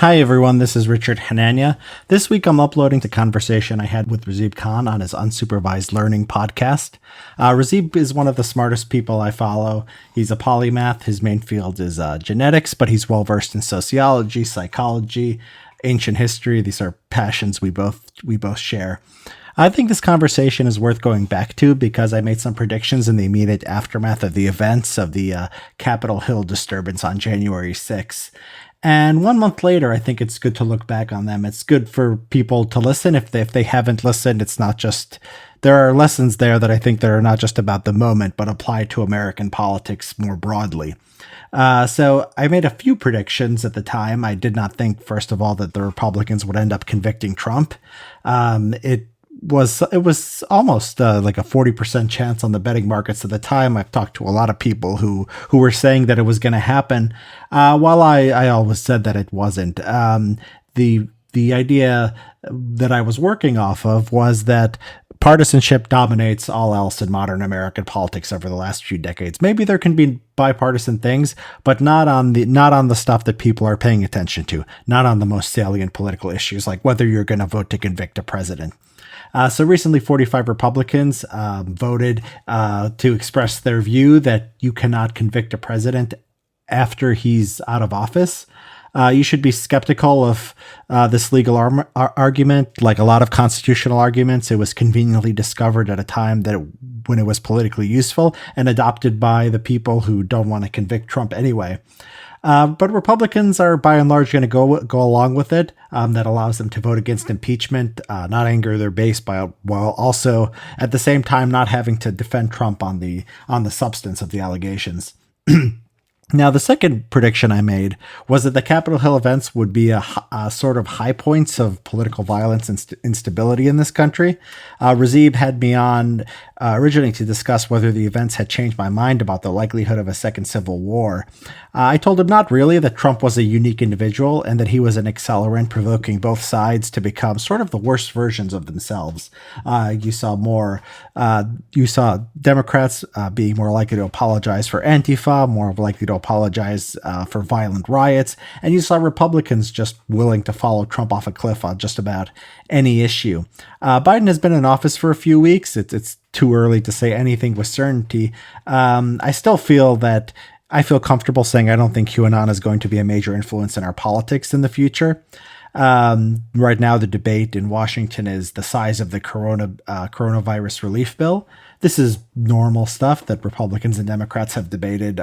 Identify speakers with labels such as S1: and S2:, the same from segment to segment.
S1: Hi everyone, this is Richard Hanania. This week I'm uploading the conversation I had with Razib Khan on his Unsupervised Learning podcast. Razib is one of the smartest people I follow. He's a polymath. His main field is genetics, but he's well versed in sociology, psychology, ancient history. These are passions we both share. I think this conversation is worth going back to because I made some predictions in the immediate aftermath of the events of the Capitol Hill disturbance on January 6th. And 1 month later, I think it's good to look back on them. It's good for people to listen. If they haven't listened, it's not just, there are lessons there that I think that are not just about the moment, but apply to American politics more broadly. So I made a few predictions at the time. I did not think, first of all, that the Republicans would end up convicting Trump. It was almost like a 40% chance on the betting markets at the time. I've talked to a lot of people who were saying that it was going to happen, while I always said that it wasn't. The idea that I was working off of was that partisanship dominates all else in modern American politics over the last few decades. Maybe there can be bipartisan things, but not on the stuff that people are paying attention to, not on the most salient political issues, like whether you're going to vote to convict a president. So recently, 45 Republicans voted to express their view that you cannot convict a president after he's out of office. You should be skeptical of this legal argument. Like a lot of constitutional arguments, it was conveniently discovered at a time when it was politically useful and adopted by the people who don't want to convict Trump anyway. But Republicans are by and large going to go along with it. That allows them to vote against impeachment, not anger their base, while also at the same time not having to defend Trump on the substance of the allegations. Now, the second prediction I made was that the Capitol Hill events would be a sort of high points of political violence and instability in this country. Razib had me on originally to discuss whether the events had changed my mind about the likelihood of a second civil war. I told him not really, that Trump was a unique individual and that he was an accelerant, provoking both sides to become sort of the worst versions of themselves. You saw Democrats being more likely to apologize for Antifa, more likely to apologize for violent riots, and you saw Republicans just willing to follow Trump off a cliff on just about any issue. Biden has been in office for a few weeks. It's too early to say anything with certainty. I still feel comfortable saying I don't think QAnon is going to be a major influence in our politics in the future. Right now, the debate in Washington is the size of the coronavirus relief bill. This is normal stuff that Republicans and Democrats have debated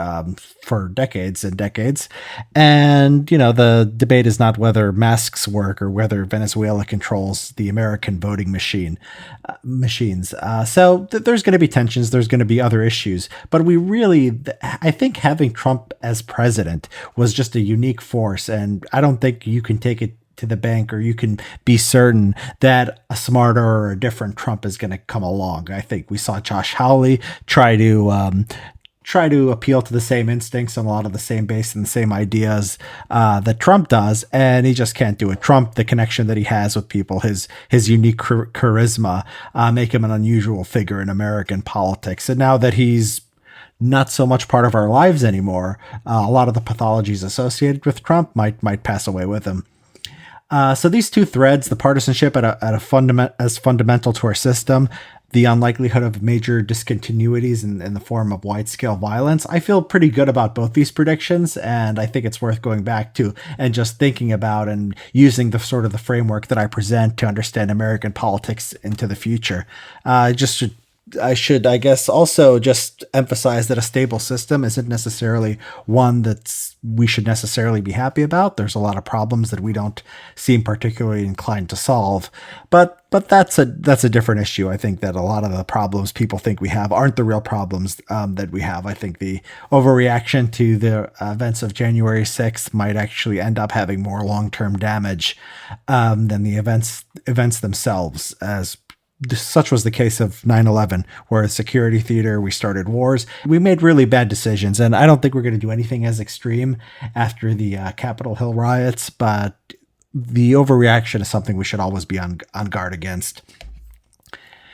S1: for decades and decades. And, the debate is not whether masks work or whether Venezuela controls the American voting machines. So there's going to be tensions. There's going to be other issues. But I think having Trump as president was just a unique force. And I don't think you can take it to the bank, or you can be certain that a smarter or a different Trump is going to come along. I think we saw Josh Hawley try to appeal to the same instincts and a lot of the same base and the same ideas that Trump does, and he just can't do it. Trump, the connection that he has with people, his unique charisma, make him an unusual figure in American politics. And now that he's not so much part of our lives anymore, a lot of the pathologies associated with Trump might pass away with him. So these two threads, the partisanship as fundamental to our system, the unlikelihood of major discontinuities in the form of wide-scale violence, I feel pretty good about both these predictions, and I think it's worth going back to and just thinking about and using the sort of the framework that I present to understand American politics into the future. I should, I guess, also just emphasize that a stable system isn't necessarily one we should necessarily be happy about. There's a lot of problems that we don't seem particularly inclined to solve, but that's a different issue. I think that a lot of the problems people think we have aren't the real problems that we have. I think the overreaction to the events of January 6th might actually end up having more long-term damage than the events themselves, as such was the case of 9/11, where a security theater, we started wars. We made really bad decisions, and I don't think we're going to do anything as extreme after the Capitol Hill riots, but the overreaction is something we should always be on guard against.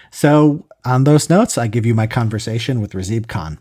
S1: So on those notes, I give you my conversation with Razib Khan.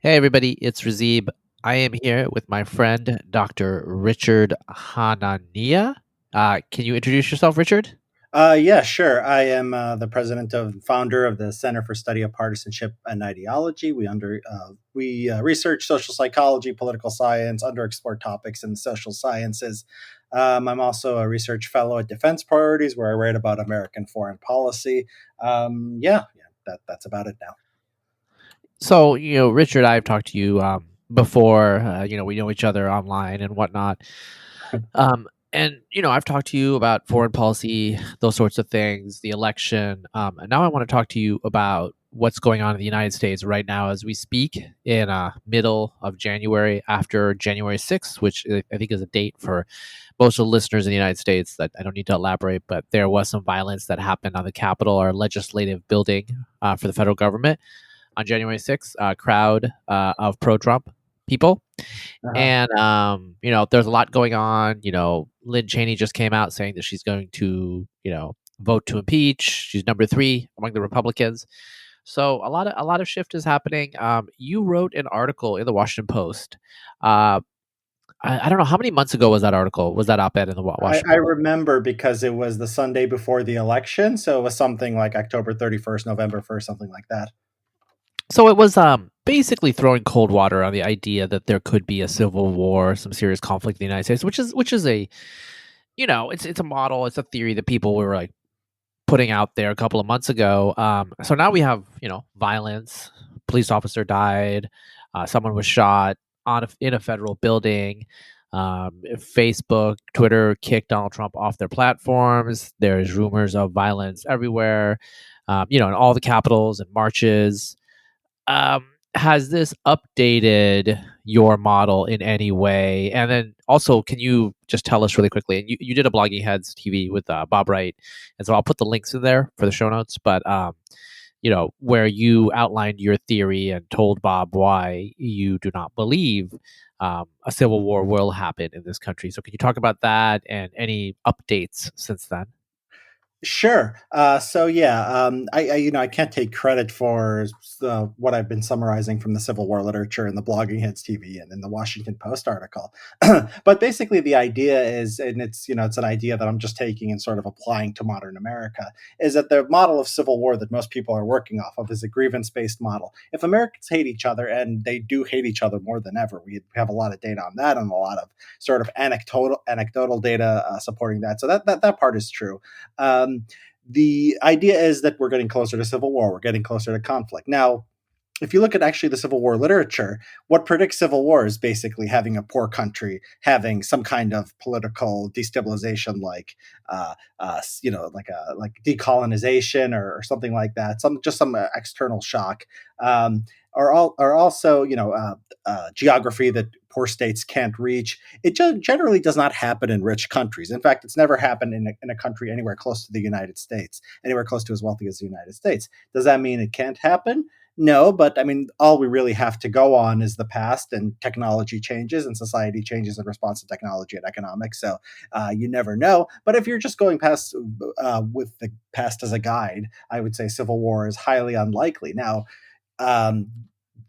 S2: Hey, everybody, it's Razib. I am here with my friend, Dr. Richard Hanania. Can you introduce yourself, Richard?
S1: Yeah, sure. I am the president and founder of the Center for Study of Partisanship and Ideology. We research social psychology, political science, underexplored topics in the social sciences. I'm also a research fellow at Defense Priorities, where I write about American foreign policy. That's about it now.
S2: So, Richard, I've talked to you before. We know each other online and whatnot. And I've talked to you about foreign policy, those sorts of things, the election. And now I want to talk to you about what's going on in the United States right now as we speak in middle of January after January 6th, which I think is a date for most of the listeners in the United States that I don't need to elaborate, but there was some violence that happened on the Capitol, our legislative building for the federal government on January 6th, a crowd of pro-Trump people.
S1: Uh-huh.
S2: And there's a lot going on. Lynn Cheney just came out saying that she's going to, vote to impeach. She's number 3 among the Republicans. So a lot of shift is happening. You wrote an article in the Washington Post. I don't know how many months ago was that article. Was that op-ed in the Washington
S1: I
S2: Post?
S1: remember because it was the Sunday before the election, so it was something like October 31st, November 1st, something like that.
S2: So it was basically throwing cold water on the idea that there could be a civil war, some serious conflict in the United States, which is a it's a model, it's a theory that people were like putting out there a couple of months ago. So now we have violence. Police officer died. Someone was shot in a federal building. Facebook, Twitter kicked Donald Trump off their platforms. There's rumors of violence everywhere. In all the capitals and marches. Has this updated your model in any way? And then also, can you just tell us really quickly? And you did a Blogging Heads TV with Bob Wright, and so I'll put the links in there for the show notes. But where you outlined your theory and told Bob why you do not believe a civil war will happen in this country. So, can you talk about that and any updates since then?
S1: Sure. I can't take credit for what I've been summarizing from the Civil War literature in the Blogging Heads TV and in the Washington Post article. But basically, the idea is, and it's an idea that I'm just taking and sort of applying to modern America, is that the model of civil war that most people are working off of is a grievance-based model. If Americans hate each other, and they do hate each other more than ever, we have a lot of data on that and a lot of sort of anecdotal data supporting that. So that part is true. The idea is that we're getting closer to civil war. We're getting closer to conflict. Now, if you look at actually the Civil War literature, what predicts civil war is basically having a poor country, having some kind of political destabilization, like decolonization or something like that, some external shock, or also geography that poor states can't reach. It generally does not happen in rich countries. In fact, it's never happened in a country anywhere close to the United States, anywhere close to as wealthy as the United States. Does that mean it can't happen? No, but I mean, all we really have to go on is the past, and technology changes and society changes in response to technology and economics. So you never know. But if you're just going past with the past as a guide, I would say civil war is highly unlikely. Now, um,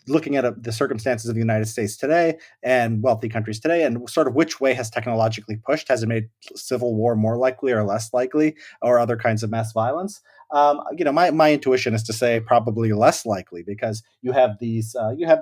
S1: looking at the circumstances of the United States today and wealthy countries today, and sort of which way has technologically pushed, has it made civil war more likely or less likely, or other kinds of mass violence? My intuition is to say probably less likely, because you have the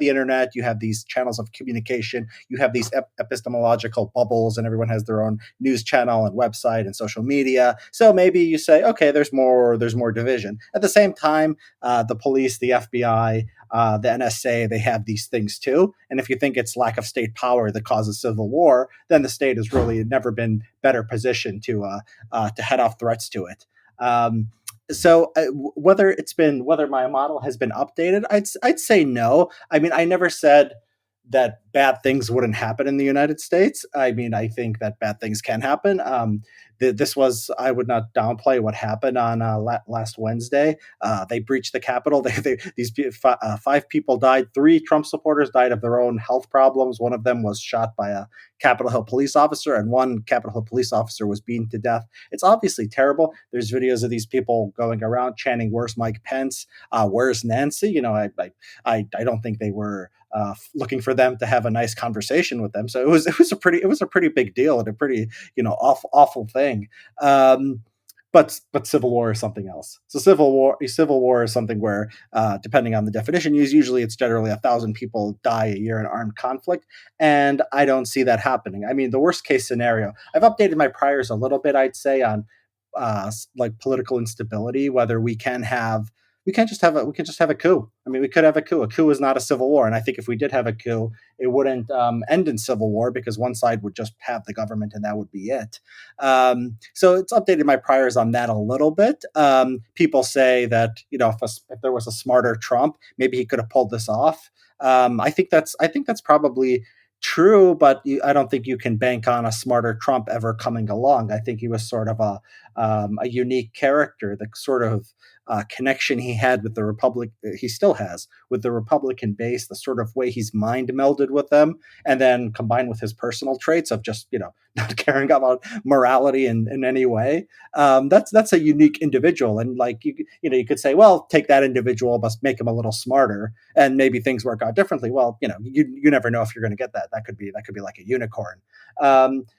S1: internet, you have these channels of communication, you have these epistemological bubbles, and everyone has their own news channel and website and social media. So maybe you say, okay, there's more division. At the same time, the police, the FBI, the NSA, they have these things too. And if you think it's lack of state power that causes civil war, then the state has really never been better positioned to head off threats to it. Whether my model has been updated, I'd say no. I mean, I never said that bad things wouldn't happen in the United States. I mean, I think that bad things can happen. I would not downplay what happened on last Wednesday. They breached the Capitol. Five people died. 3 Trump supporters died of their own health problems. One of them was shot by a Capitol Hill police officer, and one Capitol Hill police officer was beaten to death. It's obviously terrible. There's videos of these people going around chanting, "Where's Mike Pence? Where's Nancy?" I don't think they were looking for them to have a nice conversation with them. So it was a pretty big deal and a pretty awful thing. But civil war is something else. So civil war is something where, depending on the definition used, usually it's generally 1,000 people die a year in armed conflict, and I don't see that happening. I mean, the worst case scenario. I've updated my priors a little bit, I'd say, on like political instability, whether we can just have a coup. I mean, we could have a coup. A coup is not a civil war, and I think if we did have a coup, it wouldn't end in civil war because one side would just have the government, and that would be it. So it's updated my priors on that a little bit. People say that if there was a smarter Trump, maybe he could have pulled this off. I think that's probably true, but I don't think you can bank on a smarter Trump ever coming along. I think he was sort of a unique character. The sort of connection he had with the Republic, he still has with the Republican base, the sort of way he's mind melded with them, and then combined with his personal traits of just not caring about morality in any way. That's a unique individual, and like you could say, well, take that individual, but make him a little smarter, and maybe things work out differently. Well, you never know if you're going to get that. That could be like a unicorn.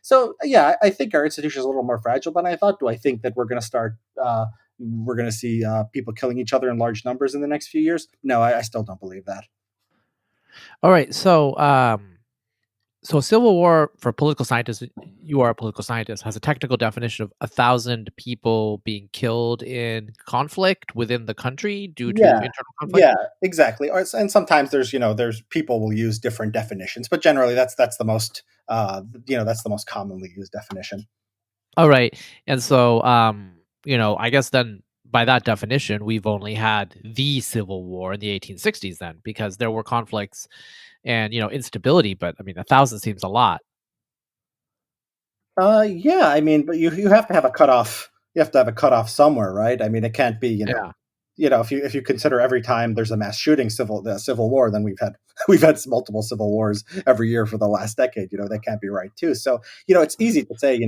S1: So yeah, I think our institution is a little more fragile than I thought. Do I think that we're going to see people killing each other in large numbers in the next few years? No, I still don't believe that.
S2: All right. So civil war for political scientists, you are a political scientist, has a technical definition of 1,000 people being killed in conflict within the country due to
S1: Yeah,
S2: internal conflict.
S1: yeah, exactly. And sometimes there's people will use different definitions, but generally that's the most that's the most commonly used definition.
S2: All right. And so, I guess then by that definition, we've only had the Civil War in the 1860s then, because there were conflicts and, instability. But I mean, 1,000 seems a lot.
S1: Yeah, I mean, but you have to have a cutoff. You have to have a cutoff somewhere, right? I mean, it can't be,
S2: Yeah.
S1: if you consider every time there's a mass shooting the civil war, then we've had multiple civil wars every year for the last decade. That can't be right too. So it's easy to say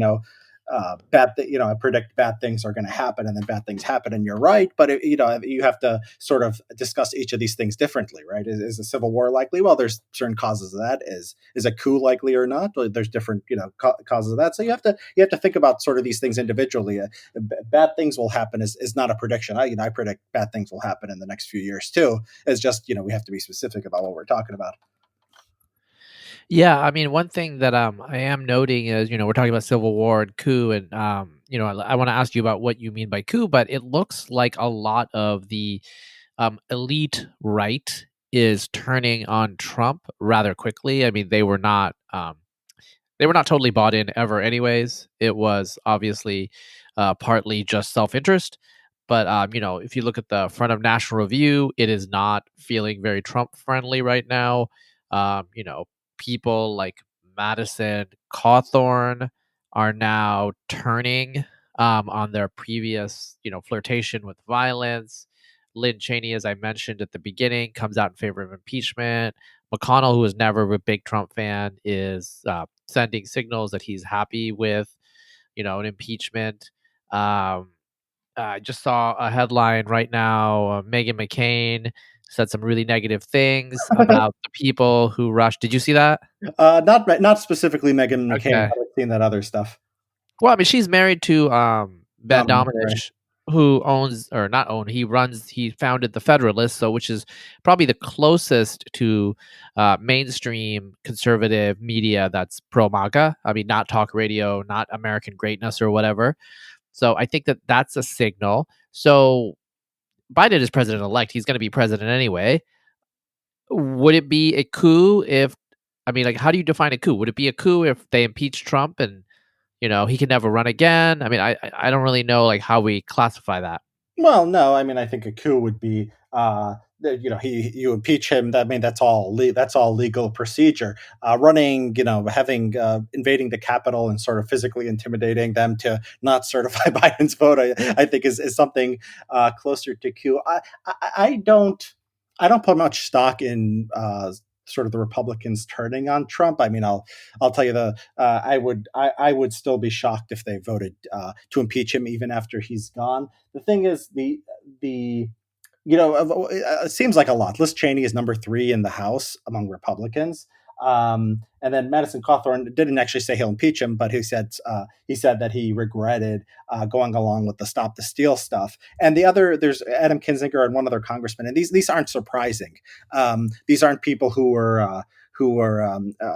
S1: I predict bad things are going to happen, and then bad things happen, and you're right. But you have to sort of discuss each of these things differently, right? Is a civil war likely? Well, there's certain causes of that. Is a coup likely or not? There's different causes of that. So you have to think about sort of these things individually. Bad things will happen is not a prediction. I predict bad things will happen in the next few years too. It's just we have to be specific about what we're talking about.
S2: Yeah, I mean, one thing that I am noting is, we're talking about civil war and coup, and I want to ask you about what you mean by coup, but it looks like a lot of the elite right is turning on Trump rather quickly. I mean, they were not totally bought in ever, anyways. It was obviously partly just self interest. But if you look at the front of National Review, it is not feeling very Trump friendly right now. People like Madison Cawthorn are now turning on their previous, flirtation with violence. Lynn Cheney, as I mentioned at the beginning, comes out in favor of impeachment. McConnell, who was never a big Trump fan, is sending signals that he's happy with, an impeachment. I just saw a headline right now. Meghan McCain said some really negative things about the people who rushed. Did you see that?
S1: Not specifically Megan McCain,
S2: Okay.
S1: but I've seen that other stuff.
S2: Well, I mean, she's married to Ben
S1: Right.
S2: Domenech, who owns or not own. He founded the Federalist, so which is probably the closest to mainstream conservative media that's pro MAGA. I mean, not talk radio, not American greatness or whatever. So I think that that's a signal. So Biden is president elect. He's going to be president anyway. Would it be a coup if? I mean, like, how do you define a coup? Would it be a coup if they impeach Trump and he can never run again? I mean, I don't really know like how we classify that.
S1: Well, no, I mean, I think a coup would be, you impeach him. I mean, that's all legal procedure. Running, invading the Capitol and sort of physically intimidating them to not certify Biden's vote, I think is something closer to coup. I don't put much stock in sort of the Republicans turning on Trump. I mean, I'll tell you I would still be shocked if they voted to impeach him even after he's gone. The thing is the it seems like a lot. Liz Cheney is number 3 in the House among Republicans. And then Madison Cawthorn didn't actually say he'll impeach him, but he said that he regretted going along with the Stop the Steal stuff. And there's Adam Kinzinger and one other congressman, and these aren't surprising. These aren't people who were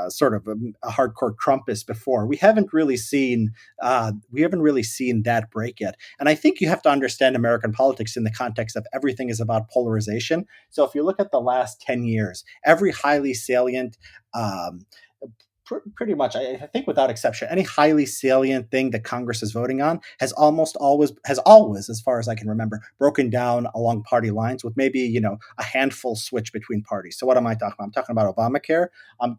S1: sort of a hardcore Trumpist before. We haven't really seen that break yet. And I think you have to understand American politics in the context of everything is about polarization. So if you look at the last 10 years, every highly salient um, pretty much, I think without exception, any highly salient thing that Congress is voting on has always, as far as I can remember, broken down along party lines with maybe a handful switch between parties. So what am I talking about? I'm talking about Obamacare,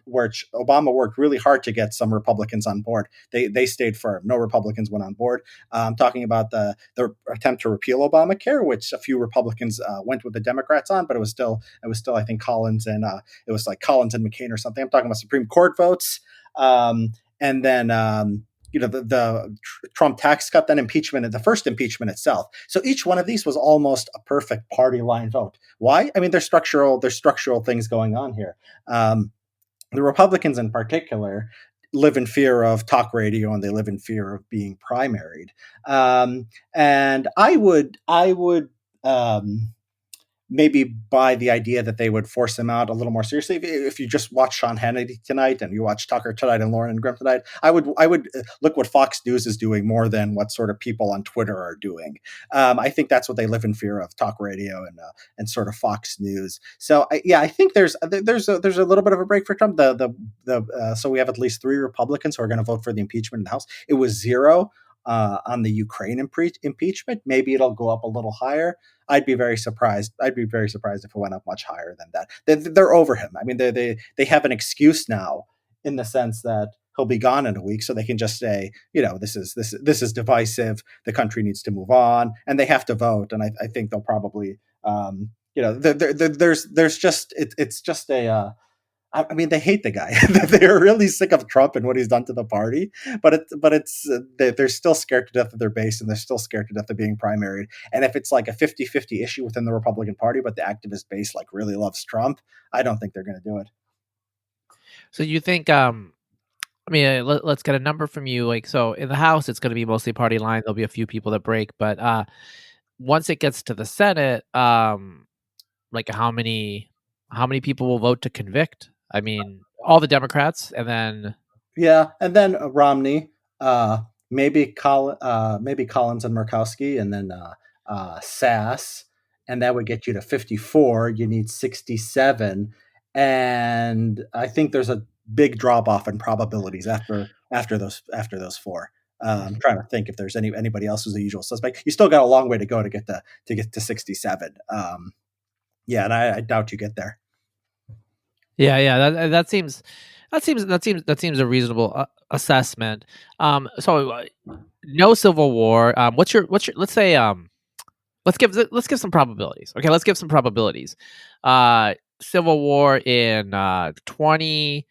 S1: where Obama worked really hard to get some Republicans on board. They stayed firm. No Republicans went on board. I'm talking about the attempt to repeal Obamacare, which a few Republicans went with the Democrats on, but it was still I think Collins and it was like Collins and McCain or something. I'm talking about Supreme Court votes. And then the Trump tax cut, then impeachment, and the first impeachment itself. So each one of these was almost a perfect party line vote. Why? I mean, there's structural things going on here. The Republicans in particular live in fear of talk radio, and they live in fear of being primaried. And I would maybe buy the idea that they would force him out a little more seriously. If you just watch Sean Hannity tonight and you watch Tucker tonight and Lauren and Grimm tonight, I would look what Fox News is doing more than what sort of people on Twitter are doing. I think that's what they live in fear of: talk radio and sort of Fox News. So I think there's a little bit of a break for Trump. So we have at least 3 Republicans who are going to vote for the impeachment in the House. It was 0 on the Ukraine impeachment. Maybe it'll go up a little higher. I'd be very surprised if it went up much higher than that. They're over him. I mean, they have an excuse now in the sense that he'll be gone in a week, so they can just say, this is divisive. The country needs to move on, and they have to vote. And I think they'll probably, there's just it's just a. I mean, they hate the guy. They're really sick of Trump and what he's done to the party. But they're still scared to death of their base, and they're still scared to death of being primaried. And if it's like a 50-50 issue within the Republican Party, but the activist base really loves Trump, I don't think they're going to do it.
S2: So you think? Let's get a number from you. Like, so in the House, it's going to be mostly party line. There'll be a few people that break, but once it gets to the Senate, like how many people will vote to convict? I mean, all the Democrats, and then
S1: Romney, maybe Collins and Murkowski, and then Sass, and that would get you to 54. You need 67, and I think there's a big drop off in probabilities after those 4. I'm trying to think if there's anybody else who's a usual suspect. You still got a long way to go to get to 67. And I doubt you get there.
S2: That seems a reasonable assessment. So no civil war. What's your let's say let's give some probabilities. Okay, let's give some probabilities. Civil war in 20.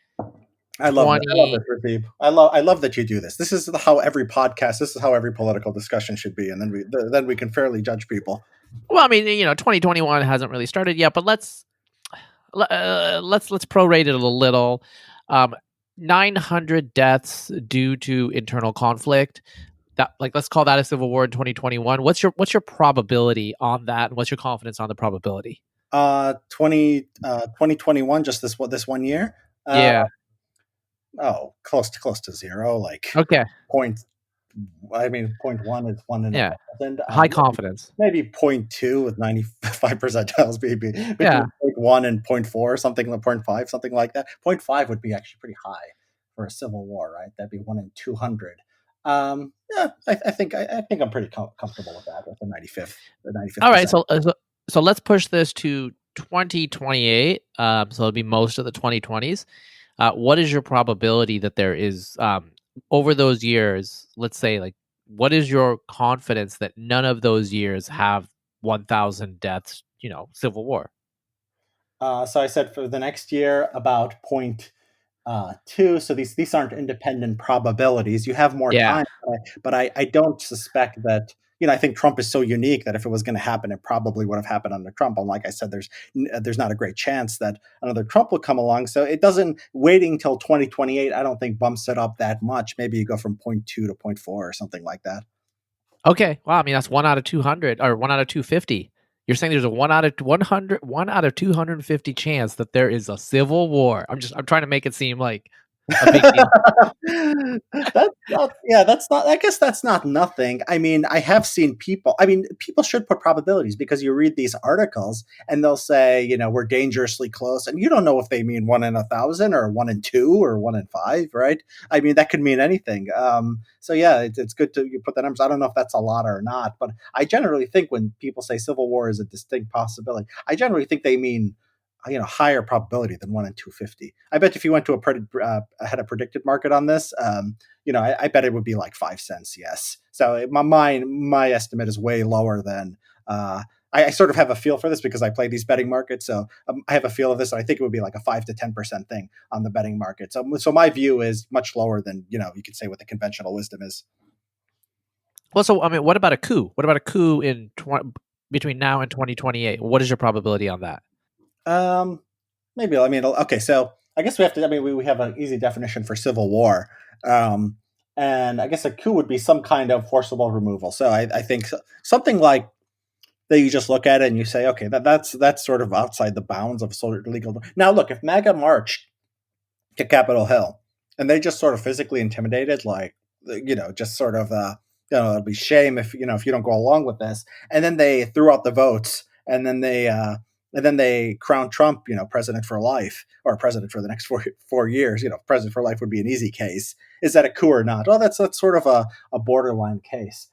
S1: I love this, Razib. I love that you do this. This is how every political discussion should be, and then we can fairly judge people.
S2: Well, I mean, 2021 hasn't really started yet, but let's prorate it a little. 900 deaths due to internal conflict. That, let's call that a civil war in 2021. What's your probability on that, and what's your confidence on the probability?
S1: 2021, just this 1 year. Close to 0. Like
S2: okay.
S1: 0.1 is 1 in 1,000.
S2: High confidence.
S1: Maybe 0.2 with 95 percentiles, maybe between 0.1 and 0.4, something like 0.5, something like that. 0.5 would be actually pretty high for a civil war, right? That'd be 1 in 200. I think I'm pretty comfortable with that, with the 95th.
S2: All right, so let's push this to 2028. So it'll be most of the 2020s. What is your probability that there is over those years? Let's say, what is your confidence that none of those years have 1,000 deaths? Civil war.
S1: So I said for the next year about 0.2. So these aren't independent probabilities. You have more time, but I don't suspect that I think Trump is so unique that if it was going to happen, it probably would have happened under Trump. And like I said, there's not a great chance that another Trump will come along. So it doesn't waiting till 2028. I don't think bumps it up that much. Maybe you go from 0.2 to 0.4 or something like that.
S2: Okay. Well, I mean, that's 1 out of 200 or 1 out of 250. You're saying there's a 1 out of 100, 1 out of 250 chance that there is a civil war. I'm trying to make it seem like a big deal.
S1: That's not, I guess that's not nothing. I mean, I have seen people, people should put probabilities, because you read these articles and they'll say, we're dangerously close. And you don't know if they mean 1 in 1,000 or 1 in 2 or 1 in 5, right? I mean, that could mean anything. So yeah, it's good to you put the numbers. I don't know if that's a lot or not, but I generally think when people say civil war is a distinct possibility, I generally think they mean higher probability than 1 in 250. I bet if you went to had a predicted market on this, I bet it would be like 5 cents. Yes. So my estimate is way lower than. I sort of have a feel for this because I play these betting markets, so I have a feel of this. And I think it would be like a 5 to 10% thing on the betting market. So my view is much lower than you could say what the conventional wisdom is.
S2: Well, so I mean, what about a coup? What about a coup between now and 2028? What is your probability on that?
S1: Maybe. Okay. So I guess we have to. We have an easy definition for civil war, and I guess a coup would be some kind of forcible removal. So I think something like that. You just look at it and you say, okay, that's sort of outside the bounds of sort of legal. Now, look, if MAGA marched to Capitol Hill and they just sort of physically intimidated, like just sort of it'd be shame if you don't go along with this, and then they threw out the votes, and then they crowned Trump, president for life, or president for the next 4 years. President for life would be an easy case. Is that a coup or not? Well, that's sort of a borderline case.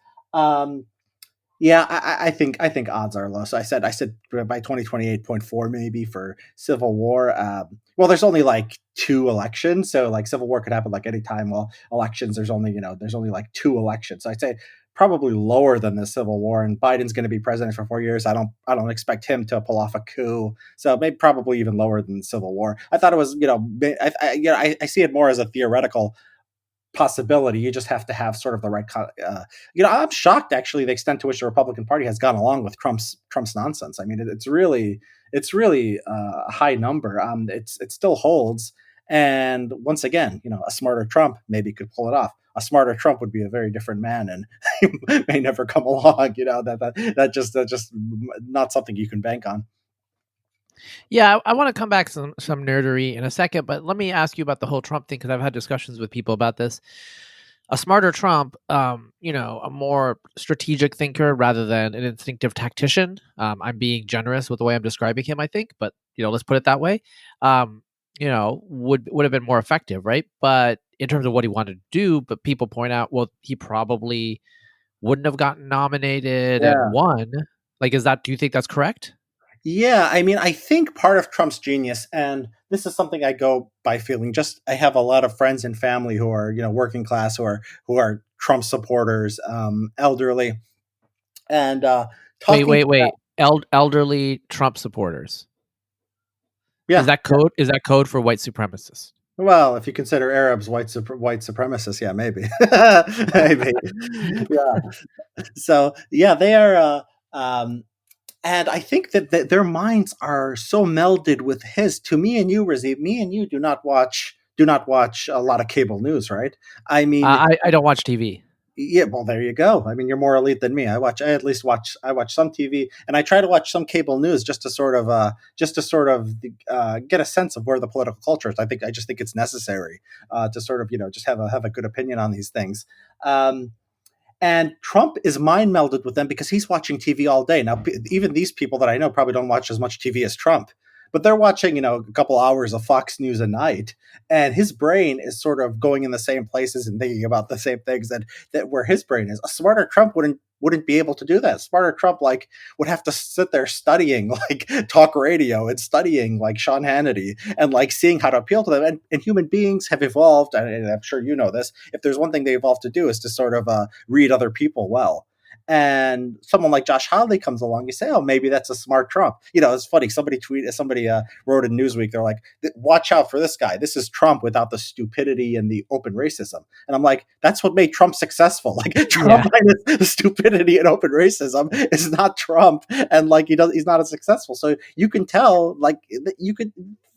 S1: Yeah, I think odds are low. So I said by 2028.4 maybe for civil war. Well, there's only like 2 elections, so like civil war could happen like any time. Well, elections there's only like 2 elections. So I'd say probably lower than the civil war. And Biden's going to be president for 4 years. I don't expect him to pull off a coup. So maybe probably even lower than the civil war. I thought it was I see it more as a theoretical possibility. You just have to have sort of the right. I'm shocked actually the extent to which the Republican Party has gone along with Trump's nonsense. I mean, it's really a high number. It still holds. And once again, a smarter Trump maybe could pull it off. A smarter Trump would be a very different man, and he may never come along. That just not something you can bank on.
S2: Yeah, I want to come back to some nerdery in a second, but let me ask you about the whole Trump thing, because I've had discussions with people about this. A smarter Trump, a more strategic thinker rather than an instinctive tactician. I'm being generous with the way I'm describing him, I think, but let's put it that way. Would have been more effective, right? But in terms of what he wanted to do, but people point out, well, he probably wouldn't have gotten nominated and won. Like, do you think that's correct?
S1: Yeah, I think part of Trump's genius, and this is something I go by feeling. I have a lot of friends and family who are working class, who are Trump supporters, elderly, and
S2: wait. Elderly Trump supporters.
S1: Yeah,
S2: is that code? Is that code for white supremacists?
S1: Well, if you consider Arabs white supremacists, yeah, maybe, maybe, yeah. So yeah, they are. And I think that their minds are so melded with his. To me and you, Razib, me and you do not watch a lot of cable news, right? I mean,
S2: I don't watch TV.
S1: Yeah, well, there you go. I mean, you're more elite than me. I watch some TV, and I try to watch some cable news just to sort of get a sense of where the political culture is. I just think it's necessary to sort of just have a good opinion on these things. And Trump is mind melded with them because he's watching TV all day. Now, even these people that I know probably don't watch as much TV as Trump, but they're watching, a couple hours of Fox News a night, and his brain is sort of going in the same places and thinking about the same things that where his brain is. A smarter Trump wouldn't be able to do that. Smarter Trump would have to sit there studying talk radio and studying Sean Hannity and seeing how to appeal to them. And human beings have evolved, and I'm sure you know this. If there's one thing they evolved to do is to sort of read other people well. And someone like Josh Hawley comes along, you say, oh, maybe that's a smart Trump. It's funny. Somebody wrote in Newsweek, they're like, watch out for this guy. This is Trump without the stupidity and the open racism. And I'm like, that's what made Trump successful. Like Trump minus the stupidity and open racism is not Trump. And like, he's not as successful. So you can tell, like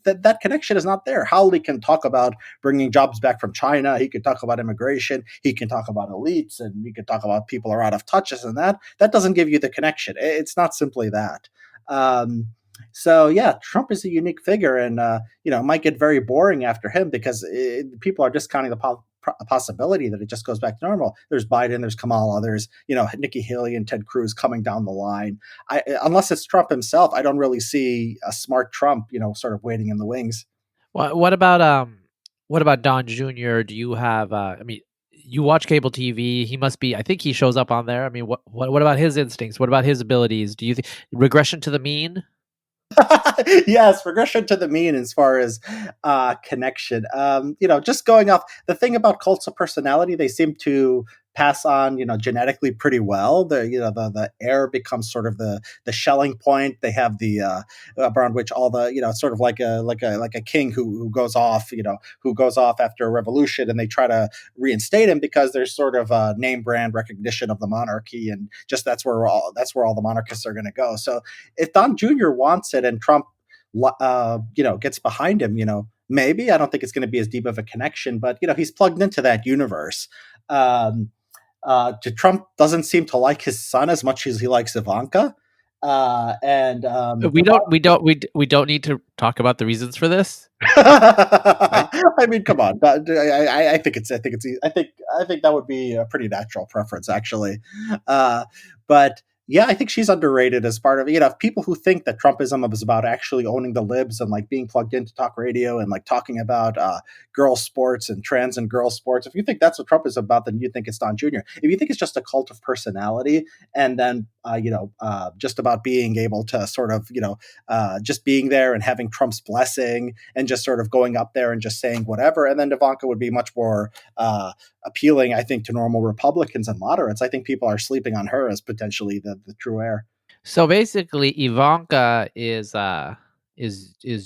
S1: that connection is not there. Howley can talk about bringing jobs back from China. He can talk about immigration. He can talk about elites, and he can talk about people are out of touch. And that doesn't give you the connection. It's not simply that. So yeah, Trump is a unique figure, and it might get very boring after him because people are discounting the possibility that it just goes back to normal. There's Biden, there's Kamala, there's Nikki Haley and Ted Cruz coming down the line. Unless it's Trump himself, I don't really see a smart Trump, sort of waiting in the wings.
S2: What about Don Jr.? Do you have? I mean, you watch cable TV. He must be. I think he shows up on there. I mean, what about his instincts? What about his abilities? Do you think regression to the mean?
S1: Yes, regression to the mean as far as connection. Just going off the thing about cults of personality, they seem to pass on, genetically pretty well. The air becomes sort of the shelling point. They have the around which all the sort of like a king who goes off, who goes off after a revolution, and they try to reinstate him because there's sort of a name brand recognition of the monarchy, and just that's where all the monarchists are going to go. So if Don Jr. wants it and Trump, gets behind him, maybe. I don't think it's going to be as deep of a connection, but he's plugged into that universe. Trump doesn't seem to like his son as much as he likes Ivanka.
S2: We don't need to talk about the reasons for this.
S1: I mean, come on. I think that would be a pretty natural preference, actually. But yeah, I think she's underrated as part of people who think that Trumpism is about actually owning the libs and like being plugged into talk radio and like talking about girl sports and trans and girl sports. If you think that's what Trump is about, then you think it's Don Jr. If you think it's just a cult of personality and then just about being able to sort of just being there and having Trump's blessing and just sort of going up there and just saying whatever, and then Ivanka would be much more appealing, I think, to normal Republicans and moderates. I think people are sleeping on her as potentially the true heir.
S2: So basically, Ivanka is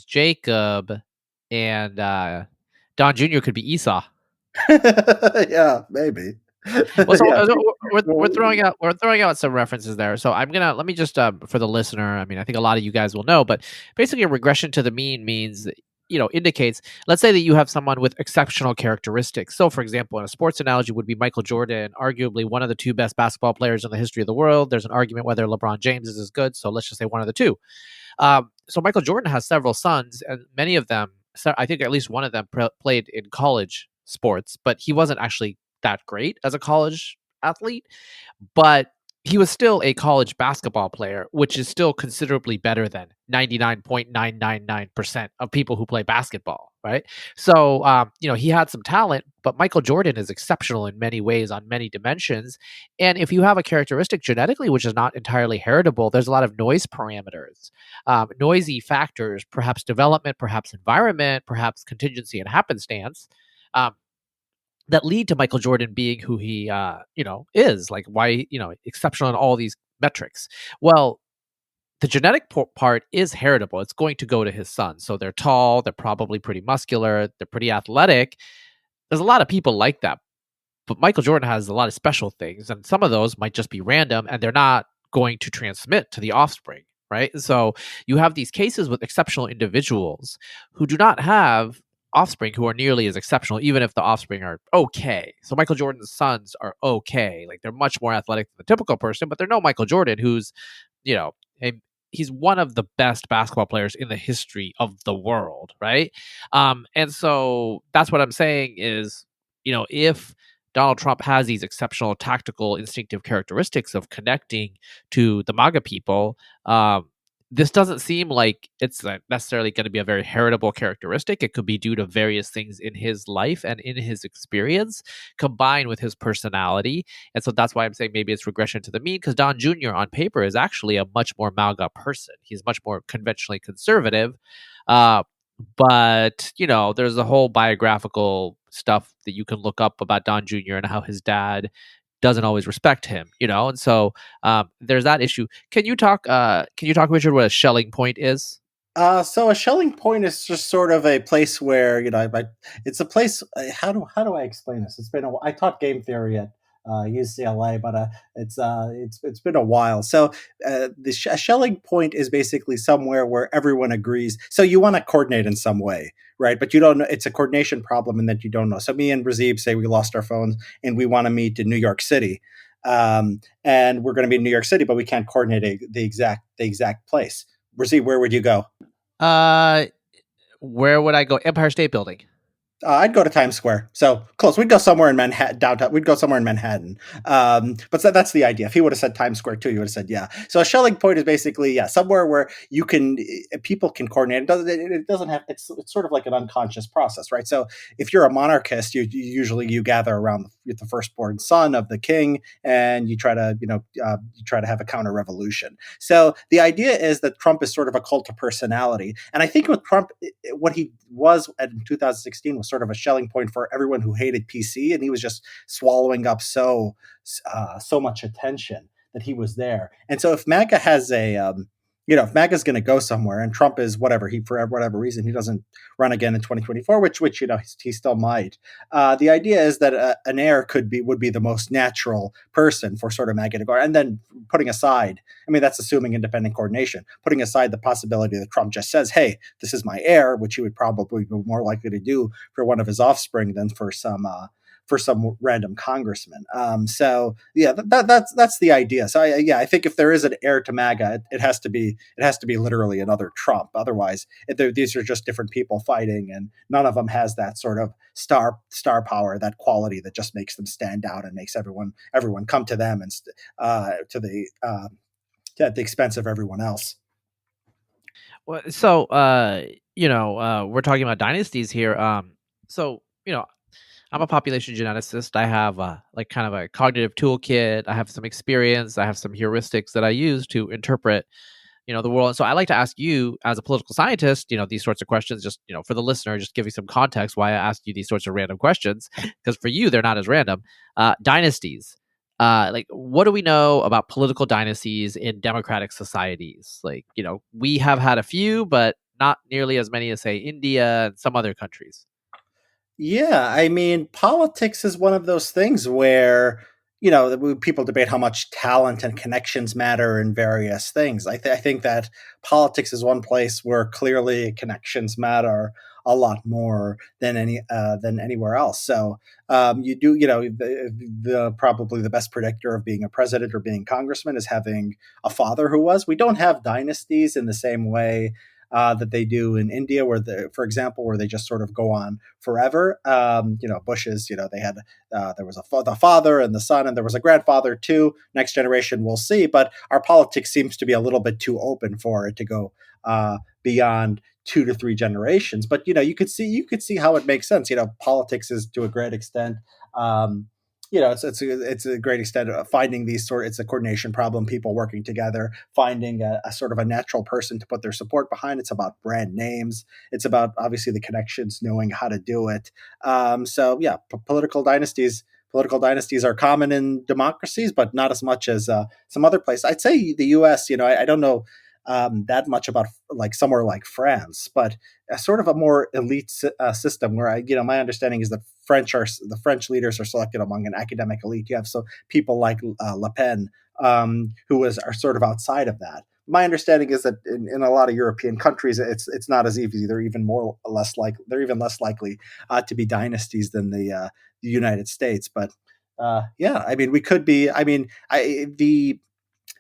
S2: Jacob, and Don Jr. could be Esau.
S1: Yeah, maybe.
S2: Well, so
S1: Yeah.
S2: we're throwing out some references there. So let me just for the listener. I mean, I think a lot of you guys will know, but basically, a regression to the mean means indicates. Let's say that you have someone with exceptional characteristics. So, for example, in a sports analogy, would be Michael Jordan, arguably one of the two best basketball players in the history of the world. There's an argument whether LeBron James is as good. So let's just say one of the two. So Michael Jordan has several sons, and many of them, I think at least one of them played in college sports, but he wasn't actually that great as a college athlete. But he was still a college basketball player, which is still considerably better than 99.999% of people who play basketball, right? So, he had some talent, but Michael Jordan is exceptional in many ways on many dimensions. And if you have a characteristic genetically, which is not entirely heritable, there's a lot of noise parameters, noisy factors, perhaps development, perhaps environment, perhaps contingency and happenstance. That lead to Michael Jordan being who he, is, like why, exceptional in all these metrics. Well, the genetic part is heritable. It's going to go to his son. So they're tall, they're probably pretty muscular, they're pretty athletic. There's a lot of people like that. But Michael Jordan has a lot of special things, and some of those might just be random, and they're not going to transmit to the offspring, right? So you have these cases with exceptional individuals who do not have offspring who are nearly as exceptional, even if the offspring are okay. So Michael Jordan's sons are okay. Like they're much more athletic than the typical person, but they're no Michael Jordan, who's, you know, a, he's one of the best basketball players in the history of the world, right? And so that's what I'm saying is, if Donald Trump has these exceptional tactical, instinctive characteristics of connecting to the MAGA people, this doesn't seem like it's necessarily going to be a very heritable characteristic. It could be due to various things in his life and in his experience combined with his personality. And so that's why I'm saying maybe it's regression to the mean, because Don Jr. on paper is actually a much more MAGA person. He's much more conventionally conservative. But, there's a whole biographical stuff that you can look up about Don Jr. and how his dad doesn't always respect him, and so there's that issue. Can you talk, Richard, what a Schelling point is?
S1: So a Schelling point is just sort of a place where it's a place. How do I explain this? It's been I taught game theory at UCLA, but it's been a while. So a Schelling point is basically somewhere where everyone agrees. So you want to coordinate in some way, right? But you don't know. It's a coordination problem in that you don't know. So me and Razib say we lost our phones and we want to meet in New York City. And we're going to be in New York City, but we can't coordinate the exact place. Razib, where would you go?
S2: Uh, where would I go? Empire State Building.
S1: I'd go to Times Square. So close. We'd go somewhere in Manhattan, downtown. We'd go somewhere in Manhattan. But that's the idea. If he would have said Times Square too, you would have said yeah. So a Schelling point is basically somewhere where people can coordinate. It doesn't have. It's sort of like an unconscious process, right? So if you're a monarchist, you usually gather around the firstborn son of the king, and you try to have a counter revolution. So the idea is that Trump is sort of a cult of personality, and I think with Trump, what he was in 2016 was sort of a Schelling point for everyone who hated PC, and he was just swallowing up so much attention that he was there. And so if MAGA has if MAGA's going to go somewhere, and Trump is whatever for whatever reason he doesn't run again in 2024, which he still might. The idea is that an heir would be the most natural person for sort of MAGA to go, and then putting aside. I mean, that's assuming independent coordination. Putting aside the possibility that Trump just says, "Hey, this is my heir," which he would probably be more likely to do for one of his offspring than for some random congressman. So yeah, that's the idea. So I think if there is an heir to MAGA, it has to be literally another Trump. Otherwise, these are just different people fighting, and none of them has that sort of star power, that quality that just makes them stand out and makes everyone come to them and at the expense of everyone else.
S2: Well, so we're talking about dynasties here. So I'm a population geneticist. I have like kind of a cognitive toolkit. I have some experience. I have some heuristics that I use to interpret, the world. And so I like to ask you, as a political scientist, these sorts of questions. Just for the listener, just give you some context why I asked you these sorts of random questions, because for you they're not as random. Dynasties. Like, what do we know about political dynasties in democratic societies? Like, we have had a few, but not nearly as many as, say, India and some other countries.
S1: Yeah, I mean, politics is one of those things where people debate how much talent and connections matter in various things. I think that politics is one place where clearly connections matter a lot more than anywhere else. So you do, the probably the best predictor of being a president or being congressman is having a father who was. We don't have dynasties in the same way that they do in India, for example, where they just sort of go on forever. Bushes, they had there was the father and the son, and there was a grandfather too. Next generation, we'll see. But our politics seems to be a little bit too open for it to go beyond 2 to 3 generations. But you could see how it makes sense. Politics is to a great extent. It's a great extent of finding it's a coordination problem, people working together, finding a sort of a natural person to put their support behind. It's about brand names. It's about obviously the connections, knowing how to do it. So yeah, political dynasties are common in democracies, but not as much as some other places. I'd say the U.S. I don't know that much about like somewhere like France, but a sort of a more elite system where my understanding is that the French leaders are selected among an academic elite. You have people like Le Pen, are sort of outside of that. My understanding is that in a lot of European countries, it's not as easy. They're even less likely to be dynasties than the United States. But yeah, I mean, we could be. I mean,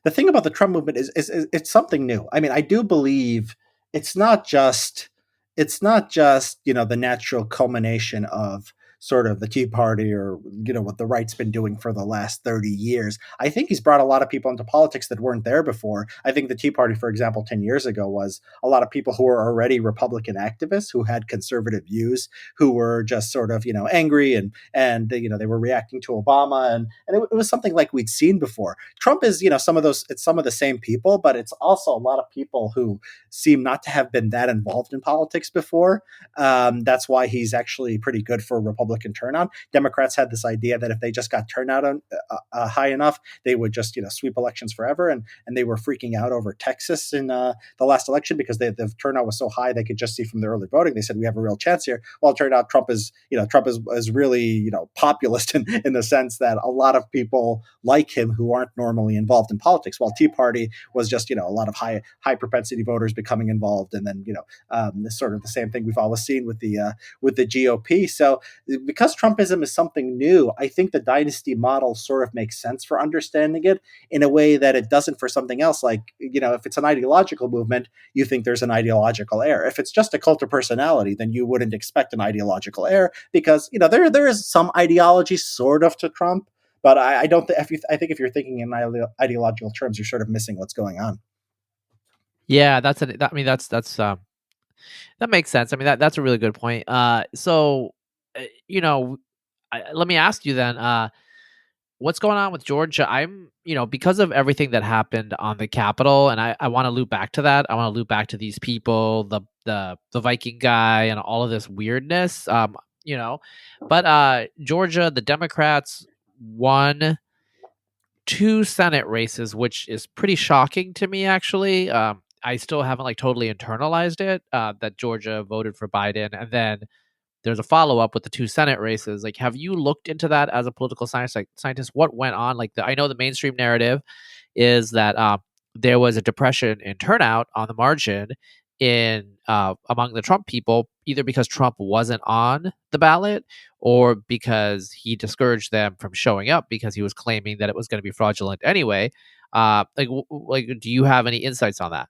S1: the thing about the Trump movement is it's something new. I mean, I do believe it's not just the natural culmination of sort of the Tea Party or what the right's been doing for the last 30 years. I think he's brought a lot of people into politics that weren't there before. I think the Tea Party, for example, 10 years ago was a lot of people who were already Republican activists who had conservative views, who were just sort of angry and they were reacting to Obama, and it was something like we'd seen before. Trump is it's some of the same people, but it's also a lot of people who seem not to have been that involved in politics before. That's why he's actually pretty good for Republican Republican turnout. Democrats had this idea that if they just got turnout high enough, they would just sweep elections forever, and they were freaking out over Texas in the last election because the turnout was so high they could just see from the early voting. They said we have a real chance here. Well, it turned out Trump is really populist in the sense that a lot of people like him who aren't normally involved in politics. While Tea Party was just a lot of high propensity voters becoming involved, and then this sort of the same thing we've always seen with the GOP. So because Trumpism is something new, I think the dynasty model sort of makes sense for understanding it in a way that it doesn't for something else. Like if it's an ideological movement, you think there's an ideological heir. If it's just a cult of personality, then you wouldn't expect an ideological heir because there is some ideology sort of to Trump. But I don't. I think if you're thinking in ideological terms, you're sort of missing what's going on.
S2: Yeah, that makes sense. I mean, that's a really good point. So, let me ask you then, what's going on with Georgia? I'm, because of everything that happened on the Capitol, and I want to loop back to that. I want to loop back to these people, the Viking guy, and all of this weirdness. But Georgia, the Democrats won 2 Senate races, which is pretty shocking to me, actually. I still haven't totally internalized it that Georgia voted for Biden, and then there's a follow up with the 2 Senate races. Have you looked into that as a political scientist? What went on? I know the mainstream narrative is that there was a depression in turnout on the margin in among the Trump people, either because Trump wasn't on the ballot or because he discouraged them from showing up because he was claiming that it was going to be fraudulent anyway. Do you have any insights on that?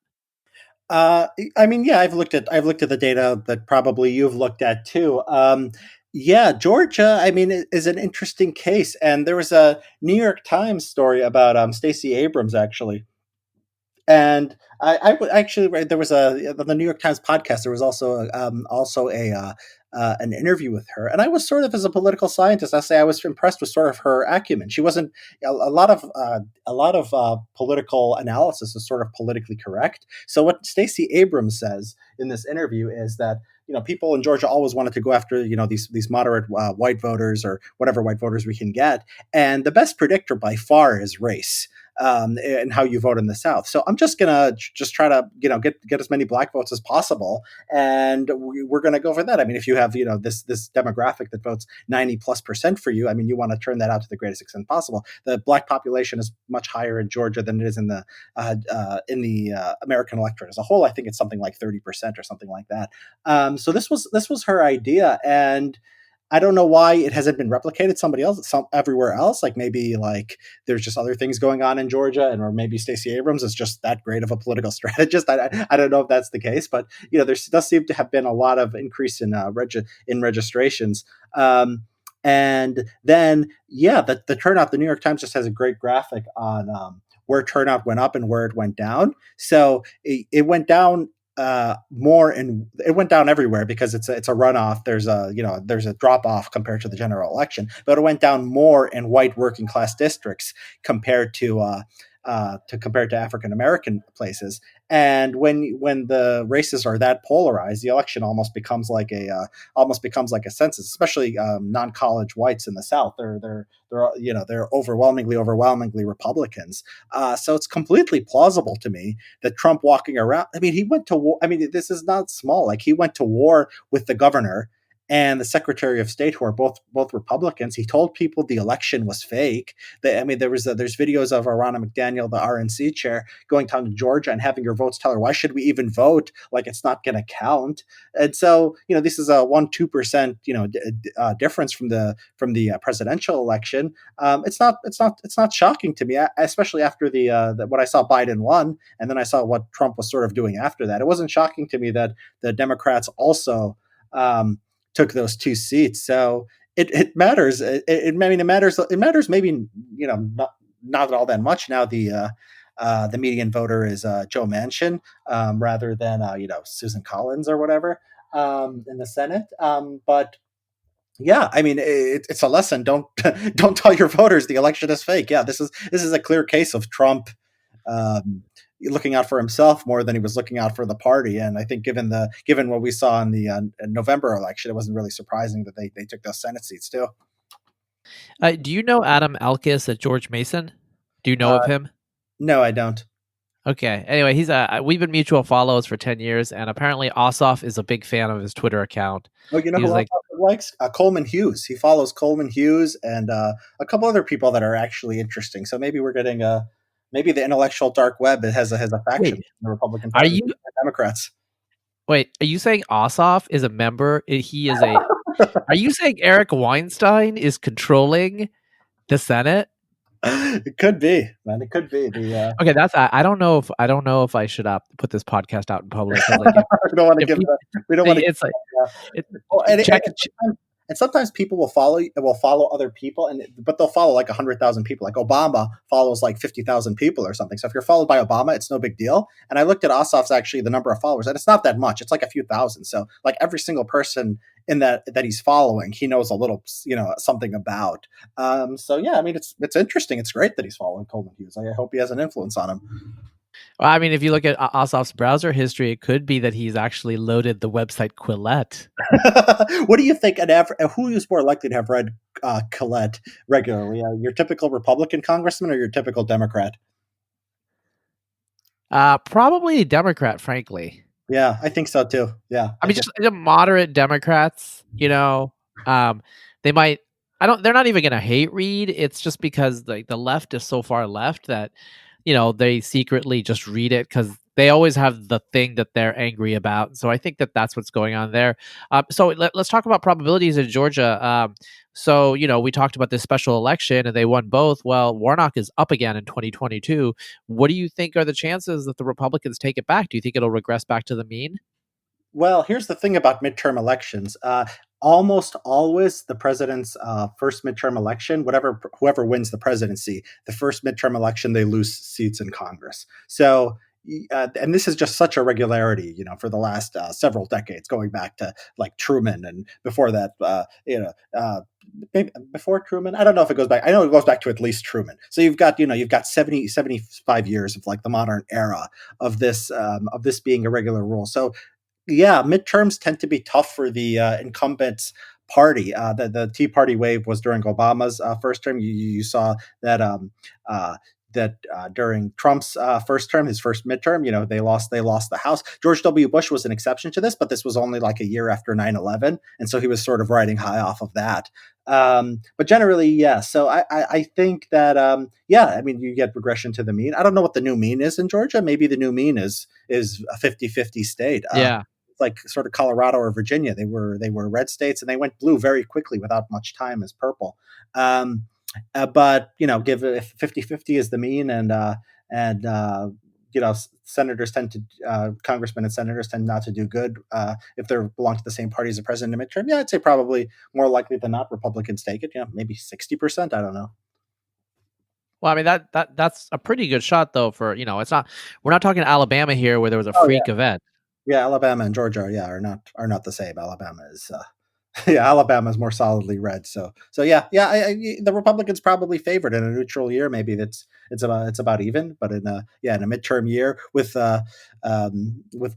S1: I mean, yeah, I've looked at the data that probably you've looked at too. Yeah, Georgia, I mean, is an interesting case, and there was a New York Times story about Stacey Abrams actually, and actually read there was a on the New York Times podcast. There was also a an interview with her, and I was sort of as a political scientist, I say I was impressed with sort of her acumen. She wasn't a lot of political analysis is sort of politically correct. So what Stacey Abrams says in this interview is that people in Georgia always wanted to go after these moderate white voters or whatever white voters we can get, and the best predictor by far is race. And how you vote in the South. So I'm just gonna try to get as many black votes as possible, and we're gonna go for that. I mean, if you have this demographic that votes 90+% for you, I mean, you want to turn that out to the greatest extent possible. The black population is much higher in Georgia than it is in the American electorate as a whole. I think it's something like 30% or something like that. So this was her idea, and I don't know why it hasn't been replicated everywhere else. Maybe there's just other things going on in Georgia, and or maybe Stacey Abrams is just that great of a political strategist. I don't know if that's the case, but there does seem to have been a lot of increase in registrations. And then the turnout. The New York Times just has a great graphic on where turnout went up and where it went down. So it went down more, and it went down everywhere because it's a runoff. There's a drop off compared to the general election, but it went down more in white working class districts compared to African American places. And when the races are that polarized, the election almost becomes like a census, especially non college whites in the South. They're overwhelmingly Republicans. So it's completely plausible to me that Trump walking around. I mean, he went to war. I mean, this is not small. He went to war with the governor and the Secretary of State, who are both Republicans. He told people the election was fake. There's videos of Ronna McDaniel, the RNC chair, going down to Georgia and having your votes tell her, why should we even vote? It's not going to count. And so this is a 1-2% difference from the presidential election. It's not shocking to me, especially after the what I saw Biden won, and then I saw what Trump was sort of doing after that. It wasn't shocking to me that the Democrats also took those 2 seats. So it matters. It matters. It matters. Maybe not all that much now. The median voter is Joe Manchin rather than Susan Collins or whatever in the Senate. But yeah, I mean, it's a lesson. Don't don't tell your voters the election is fake. Yeah, this is a clear case of Trump looking out for himself more than he was looking out for the party. And I think given what we saw in the November election, it wasn't really surprising that they took those Senate seats too.
S2: Do you know Adam Elkis at George Mason? Do you know of
S1: Uh,
S2: him?
S1: no, I don't.
S2: Okay. Anyway, we've been mutual follows for 10 years, and apparently Ossoff is a big fan of his Twitter account.
S1: Oh, you know
S2: He
S1: who
S2: was
S1: else
S2: like,
S1: I likes? Coleman Hughes. He follows Coleman Hughes and a couple other people that are actually interesting. So maybe we're getting maybe the intellectual dark web has a faction
S2: wait,
S1: in the Republican
S2: are
S1: Party,
S2: you
S1: Democrats.
S2: are you saying Ossoff is a member? He is a. Are you saying Eric Weinstein is controlling the Senate?
S1: It could be, man. It could be the.
S2: Okay, I don't know if I should put this podcast out in public because like
S1: We don't want to
S2: if
S1: give
S2: people,
S1: that. We don't want to.
S2: it's like it,
S1: Well, and,
S2: check.
S1: sometimes people will follow other people, but they'll follow like 100,000 people. Like Obama follows like 50,000 people or something. So if you're followed by Obama, it's no big deal. And I looked at Ossoff's actually the number of followers, and it's not that much. It's like a few thousand. So like every single person in that he's following, he knows a little, something about. So yeah, I mean, it's interesting. It's great that he's following Coleman Hughes. I hope he has an influence on him.
S2: Well, I mean, if you look at Ossoff's browser history, it could be that he's actually loaded the website Quillette.
S1: What do you think? Who is more likely to have read Colette regularly? Your typical Republican congressman or your typical Democrat?
S2: Probably a Democrat, frankly.
S1: Yeah, I think so too. Yeah,
S2: I mean, just the moderate Democrats, they might. I don't. They're not even going to hate read. It's just because like the left is so far left that they secretly just read it because they always have the thing that they're angry about. So I think that that's what's going on there. So let's talk about probabilities in Georgia. So we talked about this special election and they won both. Well, Warnock is up again in 2022. What do you think are the chances that the Republicans take it back? Do you think it'll regress back to the mean?
S1: Well, here's the thing about midterm elections. Almost always, the president's first midterm election, whoever wins the presidency, the first midterm election, they lose seats in Congress. So, and this is just such a regularity, for the last several decades, going back to like Truman and before that, maybe before Truman. I don't know if it goes back. I know it goes back to at least Truman. So you've got 75 years of like the modern era of this being a regular rule. So yeah, midterms tend to be tough for the incumbent party. The Tea Party wave was during Obama's first term. You saw that during Trump's first term, his first midterm, they lost the House. George W. Bush was an exception to this, but this was only like a year after 9/11, and so he was sort of riding high off of that. But generally, yeah. So I think that yeah, I mean, you get regression to the mean. I don't know what the new mean is in Georgia. Maybe the new mean is a 50-50 state.
S2: Yeah.
S1: Like sort of Colorado or Virginia. They were red states and they went blue very quickly without much time as purple. But give if 50-50 is the mean and senators tend to congressmen and senators tend not to do good if they belong to the same party as the president in midterm. Yeah, I'd say probably more likely than not Republicans take it. Maybe 60%. I don't know.
S2: Well, I mean that's a pretty good shot though for it's not we're not talking Alabama here where there was a
S1: Oh yeah.
S2: freak event.
S1: Yeah, Alabama and Georgia, are not the same. Alabama is, yeah, Alabama is more solidly red. So yeah, the Republicans probably favored in a neutral year. Maybe it's about even, but in a midterm year with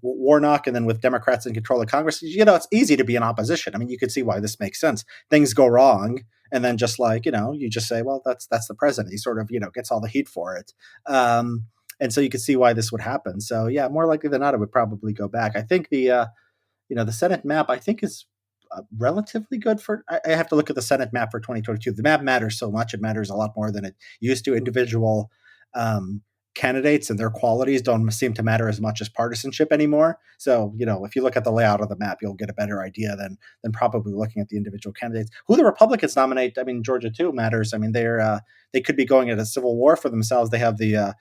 S1: Warnock and then with Democrats in control of Congress, it's easy to be in opposition. I mean, you could see why this makes sense. Things go wrong, and then just like you just say, well, that's the president. He sort of gets all the heat for it. And so you can see why this would happen. So yeah, more likely than not, it would probably go back. I think the Senate map I think is relatively good for. I have to look at the Senate map for 2022. The map matters so much; it matters a lot more than it used to. Individual candidates and their qualities don't seem to matter as much as partisanship anymore. So, if you look at the layout of the map, you'll get a better idea than probably looking at the individual candidates. Who the Republicans nominate, I mean, Georgia too matters. I mean, they could be going at a civil war for themselves. They have the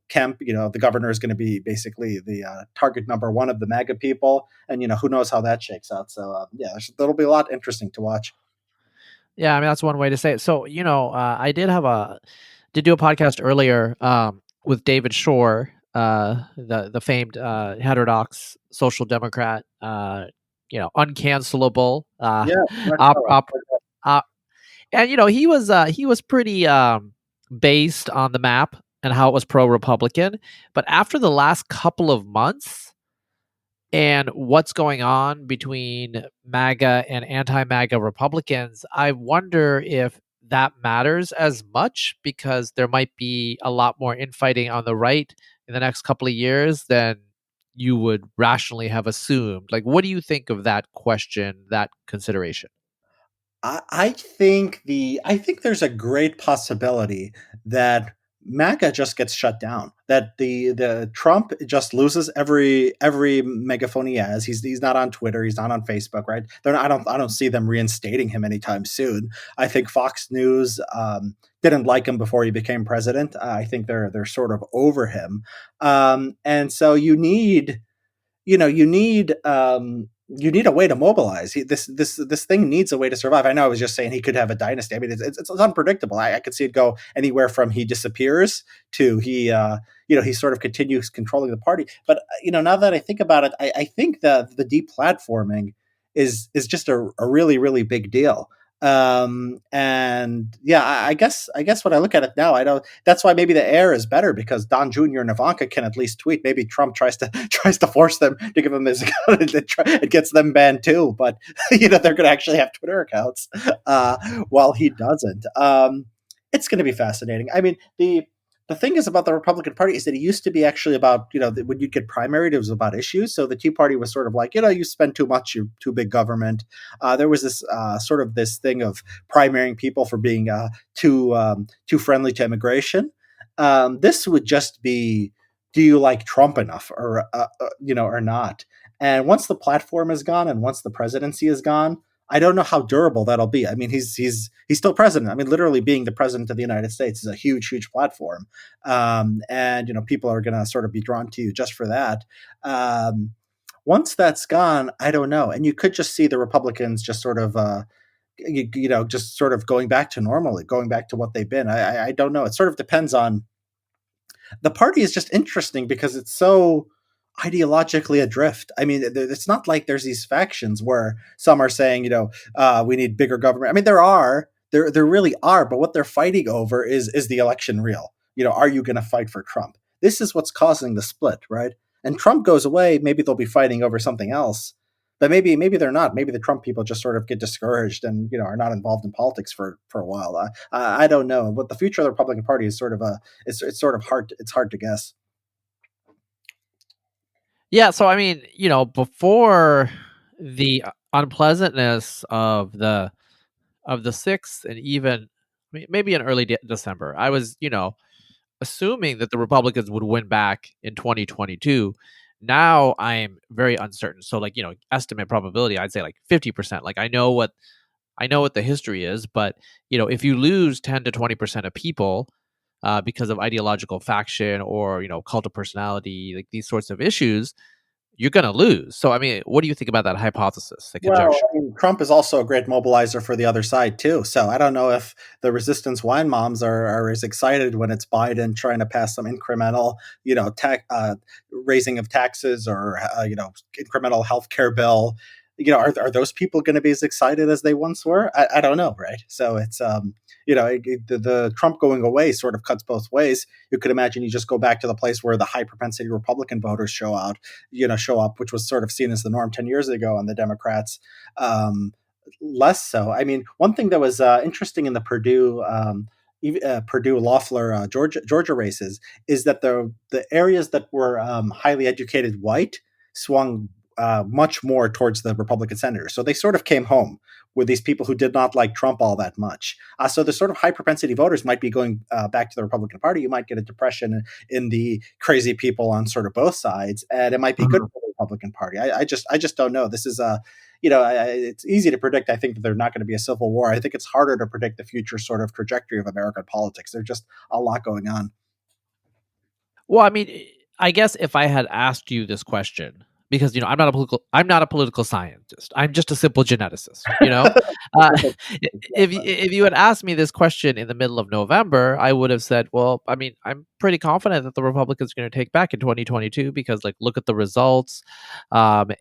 S1: Kemp, the governor is going to be basically the target number one of the MAGA people. And, who knows how that shakes out. So, yeah, there'll be a lot interesting to watch.
S2: Yeah, I mean that's one way to say it. So I did do a podcast earlier with David Shore, the famed heterodox social democrat, uncancelable.
S1: Yeah.
S2: And he was pretty based on the map. and how it was pro-Republican. But after the last couple of months and what's going on between MAGA and anti-MAGA Republicans, I wonder if that matters as much because there might be a lot more infighting on the right in the next couple of years than you would rationally have assumed. Like, what do you think of that question, that consideration?
S1: I think there's a great possibility that MAGA just gets shut down. That the Trump just loses every megaphone he has. He's not on Twitter. He's not on Facebook. Right? I don't see them reinstating him anytime soon. I think Fox News didn't like him before he became president. I think they're sort of over him. And so you need a way to mobilize. This thing needs a way to survive. I know I was just saying he could have a dynasty. I mean, it's unpredictable. I could see it go anywhere from he disappears to he sort of continues controlling the party. But now that I think about it, I think the deplatforming is just a really really big deal. And yeah, I guess when I look at it now, I don't. That's why maybe the air is better because Don Jr. and Ivanka can at least tweet. Maybe Trump tries to force them to give them his account. It gets them banned too, but they're going to actually have Twitter accounts while he doesn't. It's going to be fascinating. I mean, the thing is about the Republican Party is that it used to be actually about when you get primaried, it was about issues. So the Tea Party was sort of like you spend too much, you're too big government. There was this sort of this thing of primarying people for being too friendly to immigration. This would just be, do you like Trump enough, or not? And once the platform is gone, and once the presidency is gone, I don't know how durable that'll be. I mean, he's still president. I mean, literally being the president of the United States is a huge, huge platform, and people are going to sort of be drawn to you just for that. Once that's gone, I don't know. And you could just see the Republicans just sort of just sort of going back to normal, going back to what they've been. I don't know. It sort of depends on the party. Is just interesting because it's so ideologically adrift. I mean, it's not like there's these factions where some are saying, we need bigger government. I mean, there really are, but what they're fighting over is the election real? Are you going to fight for Trump? This is what's causing the split, right? And Trump goes away, maybe they'll be fighting over something else. But maybe they're not. Maybe the Trump people just sort of get discouraged and are not involved in politics for a while. I don't know. But the future of the Republican Party is sort of it's sort of hard. It's hard to guess.
S2: Yeah, so I mean, before the unpleasantness of the 6th and even maybe in early December, I was, assuming that the Republicans would win back in 2022. Now I'm very uncertain. So like, estimate probability, I'd say like 50%. Like I know what the history is, but if you lose 10 to 20% of people because of ideological faction or cult of personality, like these sorts of issues, you're going to lose. So I mean, what do you think about that hypothesis, the
S1: Well,
S2: conjecture?
S1: I mean, Trump is also a great mobilizer for the other side too. So I don't know if the resistance wine moms are as excited when it's Biden trying to pass some incremental, raising of taxes or incremental health care bill. Are those people going to be as excited as they once were? I don't know, right? So it's the Trump going away sort of cuts both ways. You could imagine you just go back to the place where the high propensity Republican voters show up, which was sort of seen as the norm 10 years ago, and the Democrats less so. I mean, one thing that was interesting in the Purdue Loeffler Georgia races is that the areas that were highly educated white swung much more towards the Republican senators. So they sort of came home with these people who did not like Trump all that much. So the sort of high propensity voters might be going back to the Republican Party. You might get a depression in the crazy people on sort of both sides, and it might be good
S2: Mhm.
S1: for the Republican Party. I just don't know. This is a it's easy to predict. I think that there's not going to be a civil war. I think it's harder to predict the future sort of trajectory of American politics. There's just a lot going on.
S2: Well, I mean, I guess if I had asked you this question, because I'm not a political scientist. I'm just a simple geneticist. Uh, if you had asked me this question in the middle of November, I would have said, well, I mean, I'm pretty confident that the Republicans are going to take back in 2022 because, like, look at the results, and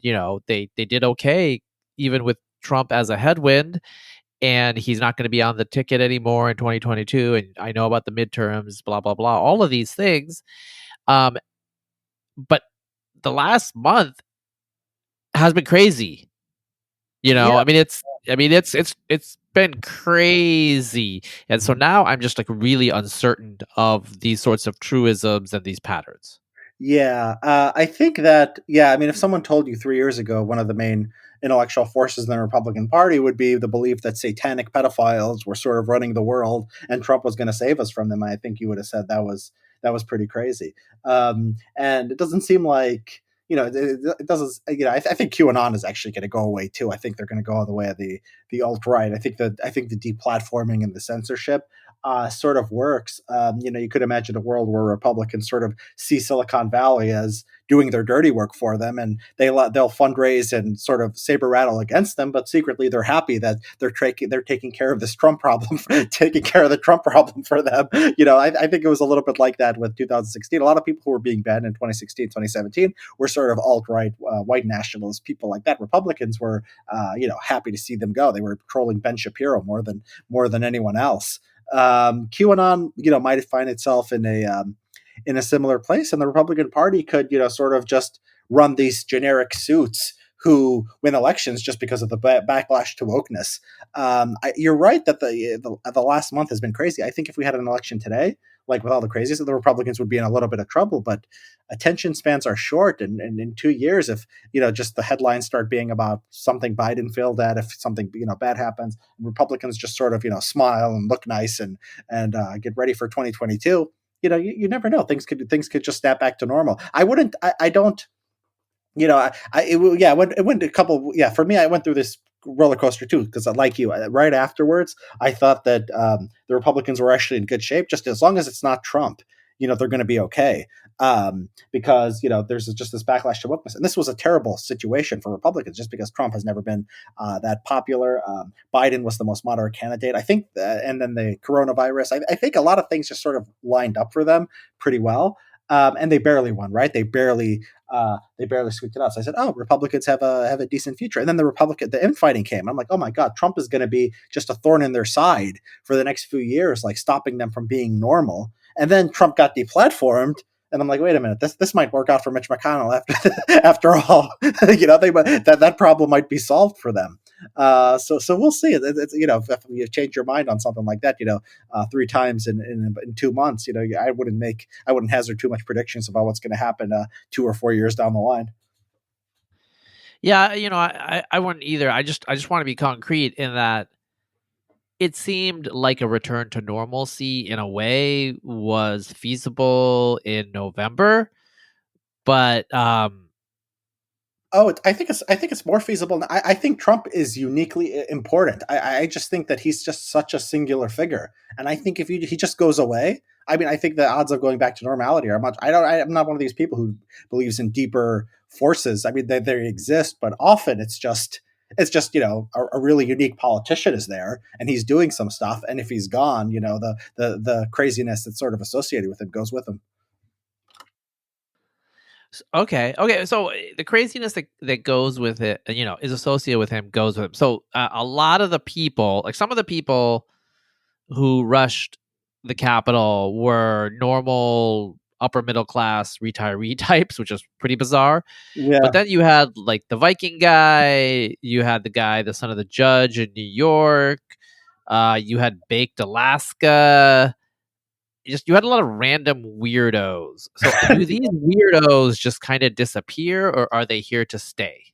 S2: they did okay even with Trump as a headwind. and he's not going to be on the ticket anymore in 2022. And I know about the midterms, blah, blah, blah, all of these things. Um, but the last month has been crazy.
S1: Yeah.
S2: It's been crazy. And so now I'm just like really uncertain of these sorts of truisms and these patterns.
S1: Yeah, I think that, yeah, I mean, if someone told you 3 years ago one of the main intellectual forces in the Republican Party would be the belief that satanic pedophiles were sort of running the world and Trump was going to save us from them, I think you would have said that was pretty crazy. And it doesn't seem like, it doesn't, I think QAnon is actually going to go away too. I think they're going to go all the way of the alt right. I think the deplatforming and the censorship sort of works. You could imagine a world where Republicans sort of see Silicon Valley as doing their dirty work for them, and they'll fundraise and sort of saber rattle against them, but secretly they're happy that they're taking care of this Trump problem, taking care of the Trump problem for them. I think it was a little bit like that with 2016. A lot of people who were being banned in 2016, 2017 were sort of alt right, white nationalist people like that. Republicans were, happy to see them go. They were trolling Ben Shapiro more than anyone else. QAnon, might find itself in a similar place, and the Republican Party could, sort of just run these generic suits who win elections just because of the backlash to wokeness. You're right that the last month has been crazy. I think if we had an election today, like with all the crazies, the Republicans would be in a little bit of trouble. But attention spans are short, and in 2 years, if just the headlines start being about something Biden failed at, if something bad happens, Republicans just sort of smile and look nice and get ready for 2022. You never know. Things could just snap back to normal. I wouldn't. I don't. It went a couple. Yeah, for me, I went through this roller coaster too because, like you, right afterwards, I thought that the Republicans were actually in good shape. Just as long as it's not Trump, they're going to be okay. Because there's just this backlash to wokeness, and this was a terrible situation for Republicans, just because Trump has never been that popular. Biden was the most moderate candidate, I think, and then the coronavirus. I think a lot of things just sort of lined up for them pretty well. And they barely won, right? They barely squeaked it out. So I said, "Oh, Republicans have a decent future." And then the infighting came. I'm like, "Oh my God, Trump is going to be just a thorn in their side for the next few years, like stopping them from being normal." And then Trump got deplatformed, and I'm like, "Wait a minute, this might work out for Mitch McConnell after all." That problem might be solved for them. So we'll see. If you change your mind on something like that, 3 times in 2 months, I wouldn't hazard too much predictions about what's going to happen 2 or 4 years down the line.
S2: Yeah, I wouldn't either. I just want to be concrete in that it seemed like a return to normalcy in a way was feasible in November, but
S1: I think it's more feasible. I think Trump is uniquely important. I just think that he's just such a singular figure, and I think if he just goes away, I mean, I think the odds of going back to normality are much. I'm not one of these people who believes in deeper forces. I mean, they exist, but often it's just a really unique politician is there and he's doing some stuff, and if he's gone, the craziness that's sort of associated with him goes with him.
S2: okay. So the craziness that goes with it, is associated with him, goes with him. So a lot of the people, like some of the people who rushed the Capitol, were normal upper middle class retiree types, which is pretty bizarre. But
S1: Yeah.
S2: then you had like the Viking guy, you had the guy, the son of the judge in New York, you had Baked Alaska. You had a lot of random weirdos. So do these weirdos just kind of disappear, or are they here to stay?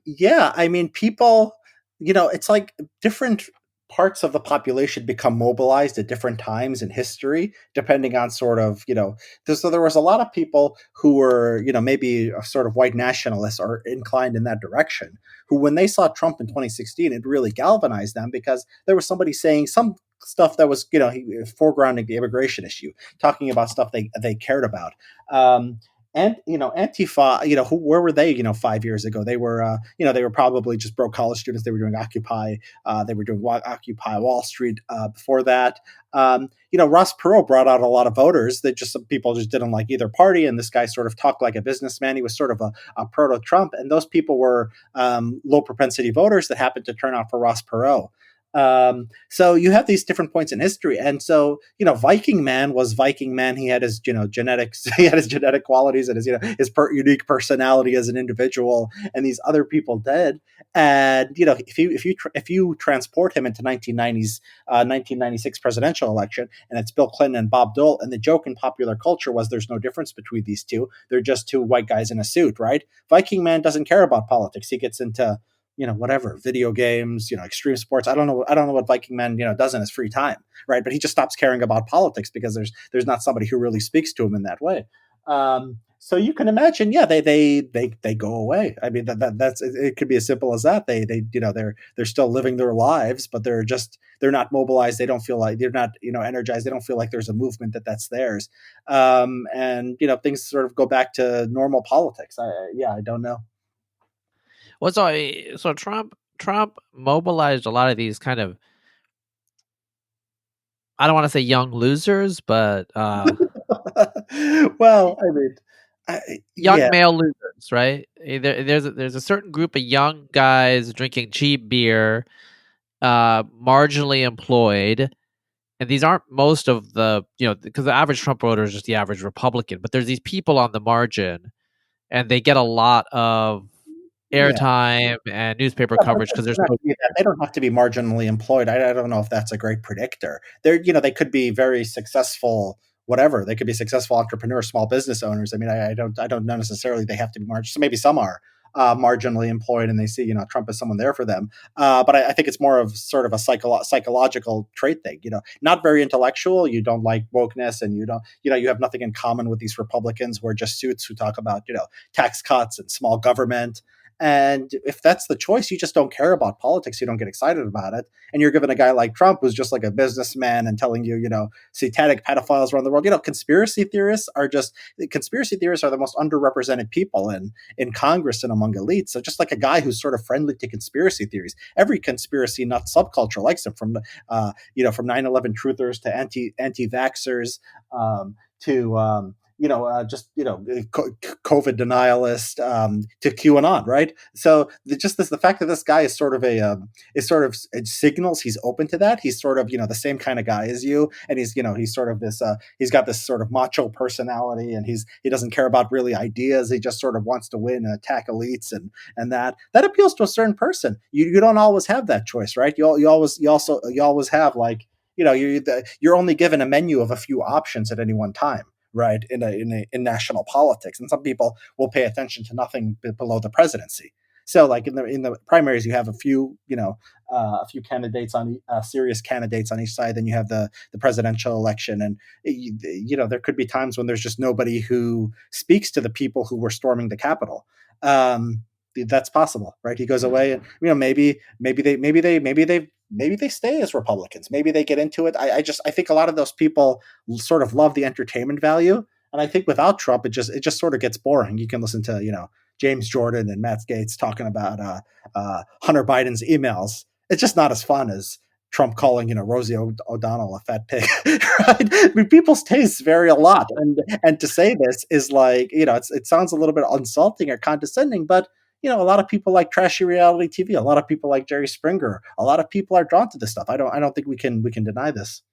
S1: Yeah, I mean, people, it's like different parts of the population become mobilized at different times in history, depending on sort of, so there was a lot of people who were, maybe a sort of white nationalists or inclined in that direction, who, when they saw Trump in 2016, it really galvanized them because there was somebody saying some stuff that was, foregrounding the immigration issue, talking about stuff they cared about. And Antifa, where were they? 5 years ago, they were probably just broke college students. They were doing Occupy. They were doing Occupy Wall Street before that. Ross Perot brought out a lot of voters that just some people just didn't like either party. And this guy sort of talked like a businessman. He was sort of a proto Trump, and those people were low propensity voters that happened to turn out for Ross Perot. So you have these different points in history, and so Viking Man was Viking Man. He had his genetics, he had his genetic qualities, and his his unique personality as an individual, and these other people did. And if you transport him into 1996 presidential election, and it's Bill Clinton and Bob Dole, and the joke in popular culture was there's no difference between these two. They're just two white guys in a suit, right? Viking Man doesn't care about politics. He gets into whatever, video games, extreme sports. I don't know what Viking Man, does in his free time, right? But he just stops caring about politics because there's not somebody who really speaks to him in that way. So you can imagine, yeah, they go away. I mean, that's it could be as simple as that. They're still living their lives, but they're not mobilized. They don't feel like they're not energized. They don't feel like there's a movement that's theirs. And things sort of go back to normal politics. I don't know.
S2: Well, so Trump mobilized a lot of these kind of, I don't want to say young losers, but
S1: Well, I mean,
S2: young
S1: yeah,
S2: male losers, right? There's a certain group of young guys drinking cheap beer, marginally employed, and these aren't most of the because the average Trump voter is just the average Republican, but there's these people on the margin, and they get a lot of
S1: yeah.
S2: airtime and newspaper
S1: Yeah, but
S2: coverage because they're so.
S1: they don't have to be marginally employed. I don't know if that's a great predictor. They could be very successful, whatever. They could be successful entrepreneurs, small business owners. I mean, I don't know necessarily they have to be marginal. So maybe some are marginally employed, and they see Trump as someone there for them. But I think it's more of sort of a psychological trait thing. Not very intellectual. You don't like wokeness, and you have nothing in common with these Republicans who are just suits who talk about tax cuts and small government. And if that's the choice, you just don't care about politics. You don't get excited about it. And you're given a guy like Trump who's just like a businessman and telling you, satanic pedophiles around the world. Conspiracy theorists are the most underrepresented people in Congress and among elites. So just like a guy who's sort of friendly to conspiracy theories, every conspiracy nut subculture likes him, from 9/11 truthers to anti-vaxxers, to COVID denialist, to QAnon, right? So the fact that this guy is sort of it signals he's open to that. He's sort of the same kind of guy as you, and he's sort of this he's got this sort of macho personality, and he doesn't care about really ideas. He just sort of wants to win and attack elites, and that appeals to a certain person. You don't always have that choice, right? You always have, like, you're only given a menu of a few options at any one time, right? In national politics, and some people will pay attention to nothing below the presidency. So, like in the primaries, you have a few candidates serious candidates on each side. Then you have the presidential election, and there could be times when there's just nobody who speaks to the people who were storming the Capitol. That's possible, right? He goes away, and maybe they stay as Republicans. Maybe they get into it. I think a lot of those people sort of love the entertainment value, and I think without Trump, it just sort of gets boring. You can listen to James Jordan and Matt Gaetz talking about Hunter Biden's emails. It's just not as fun as Trump calling Rosie O'Donnell a fat pig. Right? I mean, people's tastes vary a lot, and to say this is like it sounds a little bit insulting or condescending, but a lot of people like trashy reality TV. A lot of people like Jerry Springer. A lot of people are drawn to this stuff. I don't think we can deny this.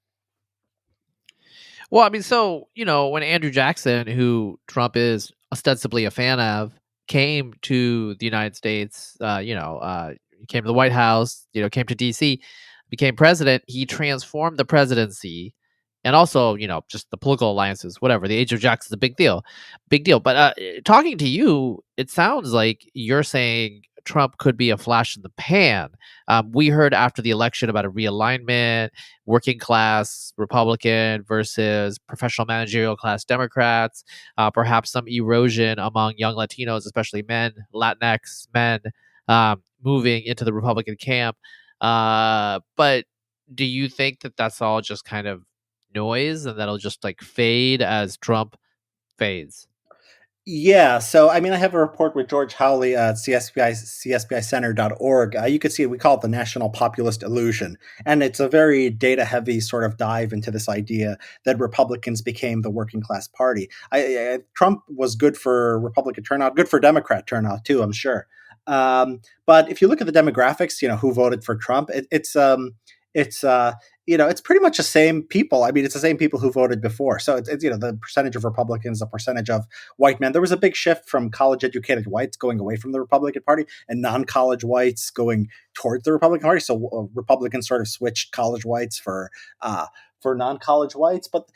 S2: Well, I mean, so when Andrew Jackson, who Trump is ostensibly a fan of, came to the United States, he came to the White House, came to DC, became president. He transformed the presidency, and also just the political alliances, whatever. The age of Jackson's a big deal. But talking to you, it sounds like you're saying Trump could be a flash in the pan. We heard after the election about a realignment, working class Republican versus professional managerial class Democrats, perhaps some erosion among young Latinos, especially men, Latinx men, moving into the Republican camp. But do you think that that's all just kind of noise and that'll just like fade as Trump fades?
S1: Yeah, so I mean, I have a report with George Howley at CSPIcenter.org. You could see it, we call it the National Populist Illusion. And it's a very data heavy sort of dive into this idea that Republicans became the working class party. Trump was good for Republican turnout, good for Democrat turnout too, I'm sure. But if you look at the demographics, who voted for Trump, it's it's pretty much the same people. I mean, it's the same people who voted before. So it's the percentage of Republicans, the percentage of white men. There was a big shift from college-educated whites going away from the Republican Party and non-college whites going towards the Republican Party. So Republicans sort of switched college whites for non-college whites, but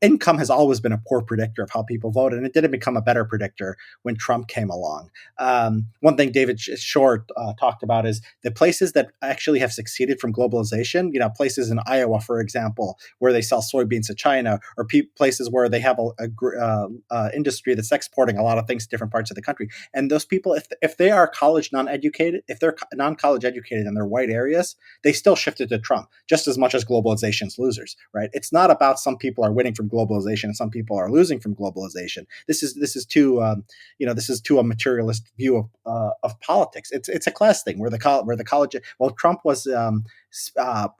S1: income has always been a poor predictor of how people vote, and it didn't become a better predictor when Trump came along. One thing David Short talked about is the places that actually have succeeded from globalization, places in Iowa, for example, where they sell soybeans to China, or places where they have a industry that's exporting a lot of things to different parts of the country. And those people, if they are college non-educated, if they're non-college educated in their white areas, they still shifted to Trump just as much as globalization's losers. Right? It's not about some people are winning from globalization and some people are losing from globalization. This is too a materialist view of politics. It's a class thing where the college. Well, Trump was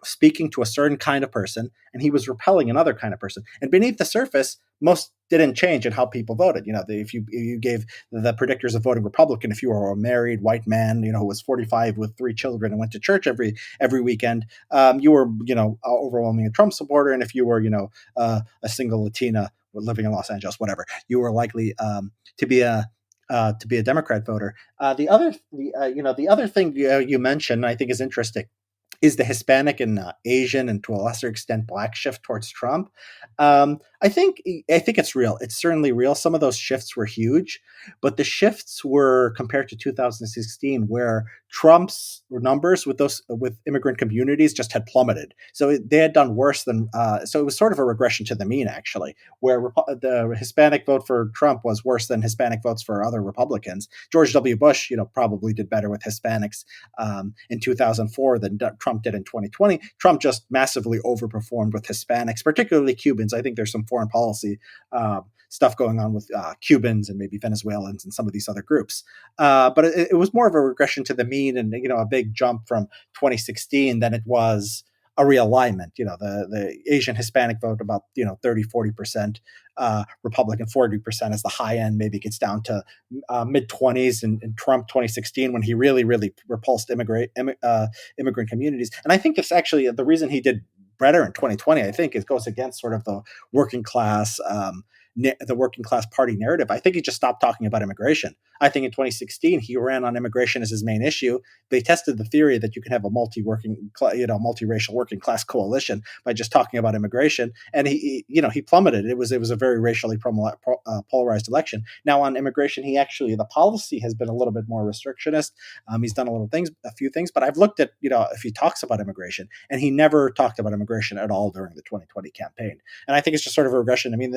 S1: speaking to a certain kind of person, and he was repelling another kind of person. And beneath the surface, most didn't change in how people voted. If you gave the predictors of voting Republican, if you were a married white man, who was 45 with 3 children and went to church every weekend, you were, overwhelmingly a Trump supporter. And if you were, a single Latina living in Los Angeles, whatever, you were likely to be a Democrat voter. The other thing you mentioned, I think, is interesting, is the Hispanic and Asian, and to a lesser extent Black shift towards Trump. I think it's real. It's certainly real. Some of those shifts were huge, but the shifts were compared to 2016, where Trump's numbers with immigrant communities just had plummeted. So they had done worse than. So it was sort of a regression to the mean, actually, where the Hispanic vote for Trump was worse than Hispanic votes for other Republicans. George W. Bush, probably did better with Hispanics in 2004 than Trump did in 2020. Trump just massively overperformed with Hispanics, particularly Cubans. I think there's some foreign policy stuff going on with Cubans and maybe Venezuelans and some of these other groups. But it was more of a regression to the mean, and a big jump from 2016 than it was a realignment. The Asian Hispanic vote about 30-40%, Republican 40% is the high end. Maybe it gets down to mid 20s in Trump 2016, when he really repulsed immigrant communities. And I think it's actually the reason he did better in 2020. I think it goes against sort of the working class party narrative. I think he just stopped talking about immigration. I think in 2016 he ran on immigration as his main issue. They tested the theory that you can have a multiracial working class coalition by just talking about immigration, and he plummeted. It was a very racially polarized election. Now on immigration, the policy has been a little bit more restrictionist. He's done a few things, but I've looked at if he talks about immigration, and he never talked about immigration at all during the 2020 campaign. And I think it's just sort of a regression. I mean,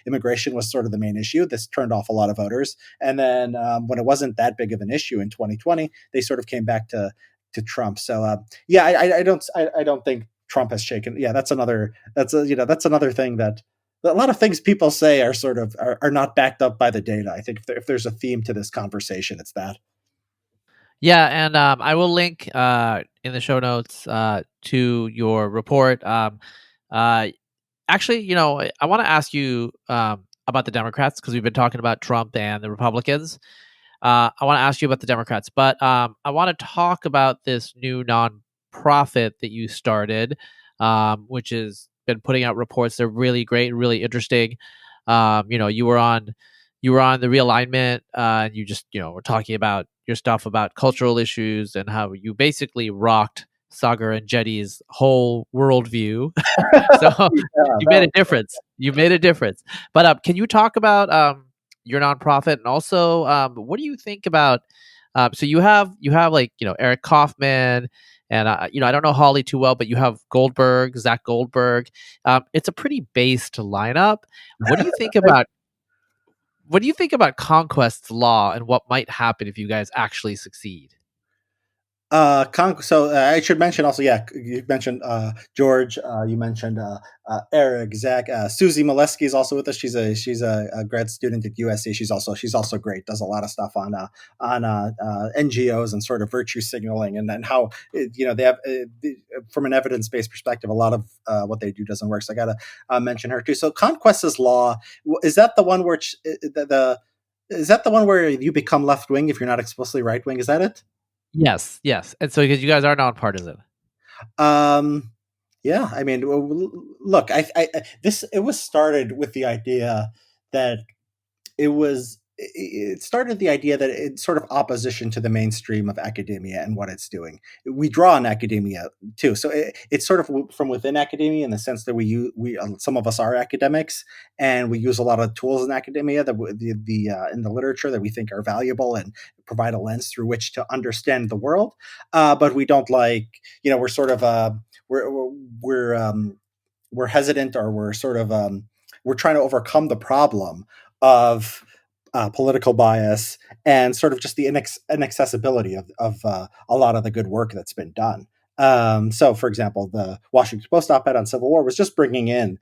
S1: immigration was sort of the main issue. This turned off a lot of voters. And then when it wasn't that big of an issue in 2020, they sort of came back to Trump. So I don't think Trump has shaken. Yeah, that's another thing that a lot of things people say are not backed up by the data. I think if there's a theme to this conversation, it's that.
S2: Yeah, and I will link in the show notes to your report. Actually, I want to ask you about the Democrats, because we've been talking about Trump and the Republicans. I want to ask you about the Democrats, but I want to talk about this new nonprofit that you started, which has been putting out reports. They're really great, really interesting. You were on the realignment, and you just were talking about your stuff about cultural issues and how you basically rocked Sagar and Jetty's whole worldview. So you made a difference. You made a difference. But can you talk about your nonprofit, and also what do you think about? So you have like Eric Kaufman, and I don't know Holly too well, but you have Zach Goldberg. It's a pretty based lineup. What do you think about? What do you think about Conquest's law and what might happen if you guys actually succeed?
S1: I should mention also, you mentioned George, you mentioned Eric, Zach, Susie Molesky is also with us. She's a grad student at USC. She's also great. Does a lot of stuff on NGOs and sort of virtue signaling, and then how they have from an evidence based perspective, a lot of what they do doesn't work. So I gotta mention her too. So Conquest's law, is that the one where Is that the one where you become left wing if you're not explicitly right wing? Is that it?
S2: Yes, yes. And so because you guys are nonpartisan.
S1: Um, yeah, I mean, look, this it was started with the idea that it started the idea that it's sort of opposition to the mainstream of academia and what it's doing. We draw on academia too, so it's sort of from within academia in the sense that some of us are academics and we use a lot of tools in academia that in the literature that we think are valuable and provide a lens through which to understand the world. But we don't like, we're sort of we're we're we're hesitant, or we're sort of we're trying to overcome the problem of political bias and sort of just the inaccessibility of a lot of the good work that's been done. So, for example, the Washington Post op-ed on Civil War was just bringing in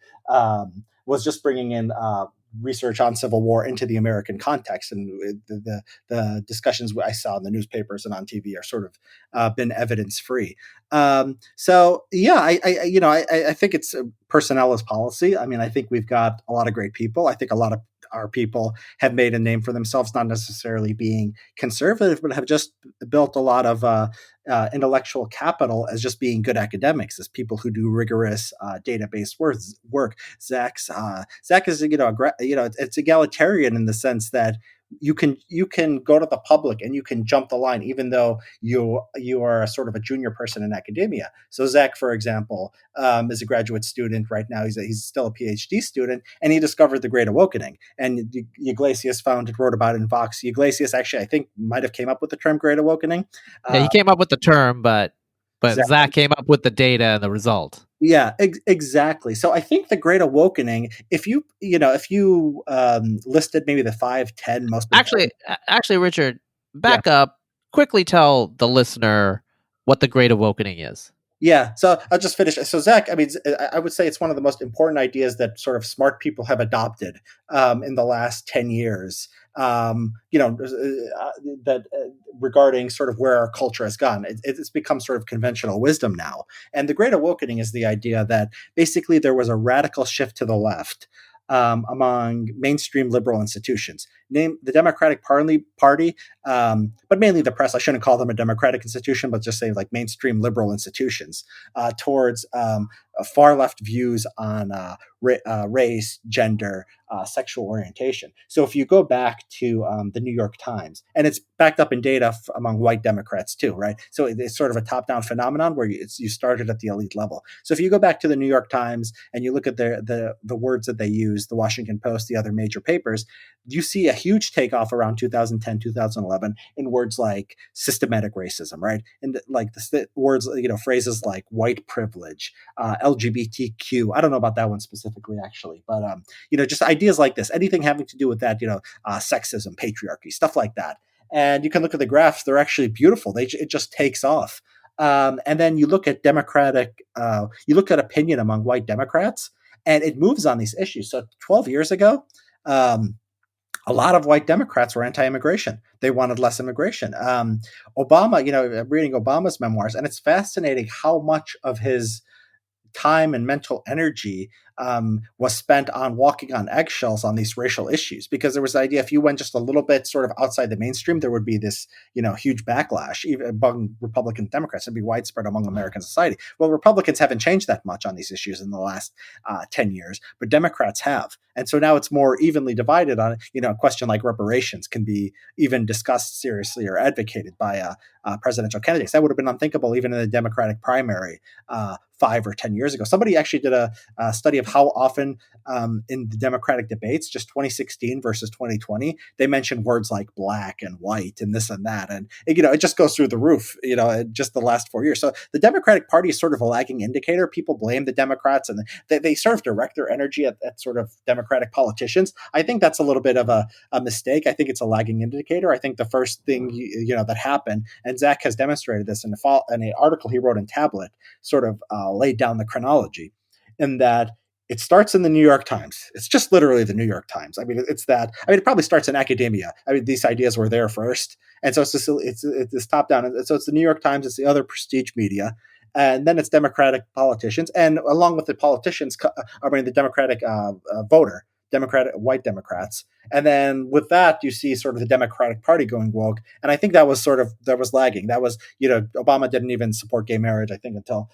S1: research on Civil War into the American context, and the discussions I saw in the newspapers and on TV are sort of been evidence free. So yeah, I think it's personnel is policy. I mean, I think we've got a lot of great people. I think a lot of our people have made a name for themselves, not necessarily being conservative, but have just built a lot of intellectual capital as just being good academics, as people who do rigorous database work. Zach is, it's egalitarian in the sense that you can go to the public and you can jump the line, even though you are a sort of a junior person in academia. So Zach, for example, is a graduate student right now. He's still a PhD student, and he discovered the Great Awokening. And Iglesias wrote about it in Vox. Iglesias actually, I think, might have came up with the term Great Awakening.
S2: Yeah, he came up with the term, but
S1: Zach,
S2: Zach came up with the data and the result.
S1: yeah, exactly. So I think the Great Awakening, if you listed maybe the 5, 10 most important,
S2: Actually, Richard,
S1: yeah.
S2: back up. Quickly tell the listener what the Great Awakening is.
S1: Yeah, so I'll just finish. So Zach, I mean, I would say it's one of the most important ideas that sort of smart people have adopted in the last 10 years. That regarding sort of where our culture has gone, it's become sort of conventional wisdom now. And the Great Awakening is the idea that basically there was a radical shift to the left among mainstream liberal institutions. Name the Democratic Party, but mainly the press. I shouldn't call them a democratic institution, but just say like mainstream liberal institutions towards far left views on race, gender, sexual orientation. So if you go back to the New York Times, and it's backed up in data among white Democrats too, right? So it's sort of a top-down phenomenon where you started at the elite level. So if you go back to the New York Times and you look at the words that they use, the Washington Post, the other major papers, you see a huge takeoff around 2010, 2011 in words like systematic racism, right? And like the words, phrases like white privilege, LGBTQ. I don't know about that one specifically, actually, but just ideas like this, anything having to do with that, sexism, patriarchy, stuff like that. And you can look at the graphs; they're actually beautiful. It just takes off. And then you look at you look at opinion among white Democrats, and it moves on these issues. So 12 years ago, a lot of white Democrats were anti-immigration. They wanted less immigration. Obama, I'm reading Obama's memoirs, and it's fascinating how much of his time and mental energy was spent on walking on eggshells on these racial issues, because there was the idea if you went just a little bit sort of outside the mainstream, there would be this huge backlash even among Republican Democrats. It'd be widespread among American society. Well, Republicans haven't changed that much on these issues in the last 10 years, but Democrats have. And so now it's more evenly divided on, a question like reparations can be even discussed seriously or advocated by presidential candidates. That would have been unthinkable even in the Democratic primary 5 or 10 years ago. Somebody actually did a study of how often in the Democratic debates, just 2016 versus 2020, they mentioned words like black and white and this and that. And, it just goes through the roof, just the last 4 years. So the Democratic Party is sort of a lagging indicator. People blame the Democrats, and they sort of direct their energy at sort of Democratic politicians. I think that's a little bit of a mistake. I think it's a lagging indicator. I think the first thing, that happened, and Zach has demonstrated this in an article he wrote in Tablet, sort of laid down the chronology, in that it starts in the New York Times. It's just literally the New York Times. I mean, it probably starts in academia. I mean, these ideas were there first. And so it's top down. So it's the New York Times, it's the other prestige media. And then it's Democratic politicians. And along with the politicians, the Democratic voter, white Democrats. And then with that, you see sort of the Democratic Party going woke. And I think that was lagging. That was, Obama didn't even support gay marriage, I think, until,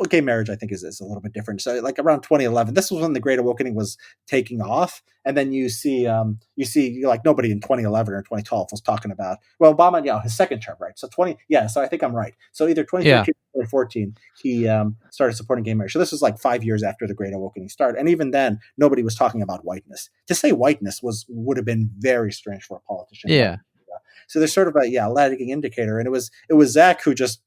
S1: gay marriage, I think, is a little bit different. So like around 2011, this was when the Great Awakening was taking off. And then you see like nobody in 2011 or 2012 was talking about, well, Obama, his second term, right? So so I think I'm right. So either 2013 or 2014, he started supporting gay marriage. So this was like 5 years after the Great Awakening started. And even then, nobody was talking about whiteness. To say whiteness would have been very strange for a politician.
S2: Yeah.
S1: So there's sort of a lagging indicator, and it was Zach who just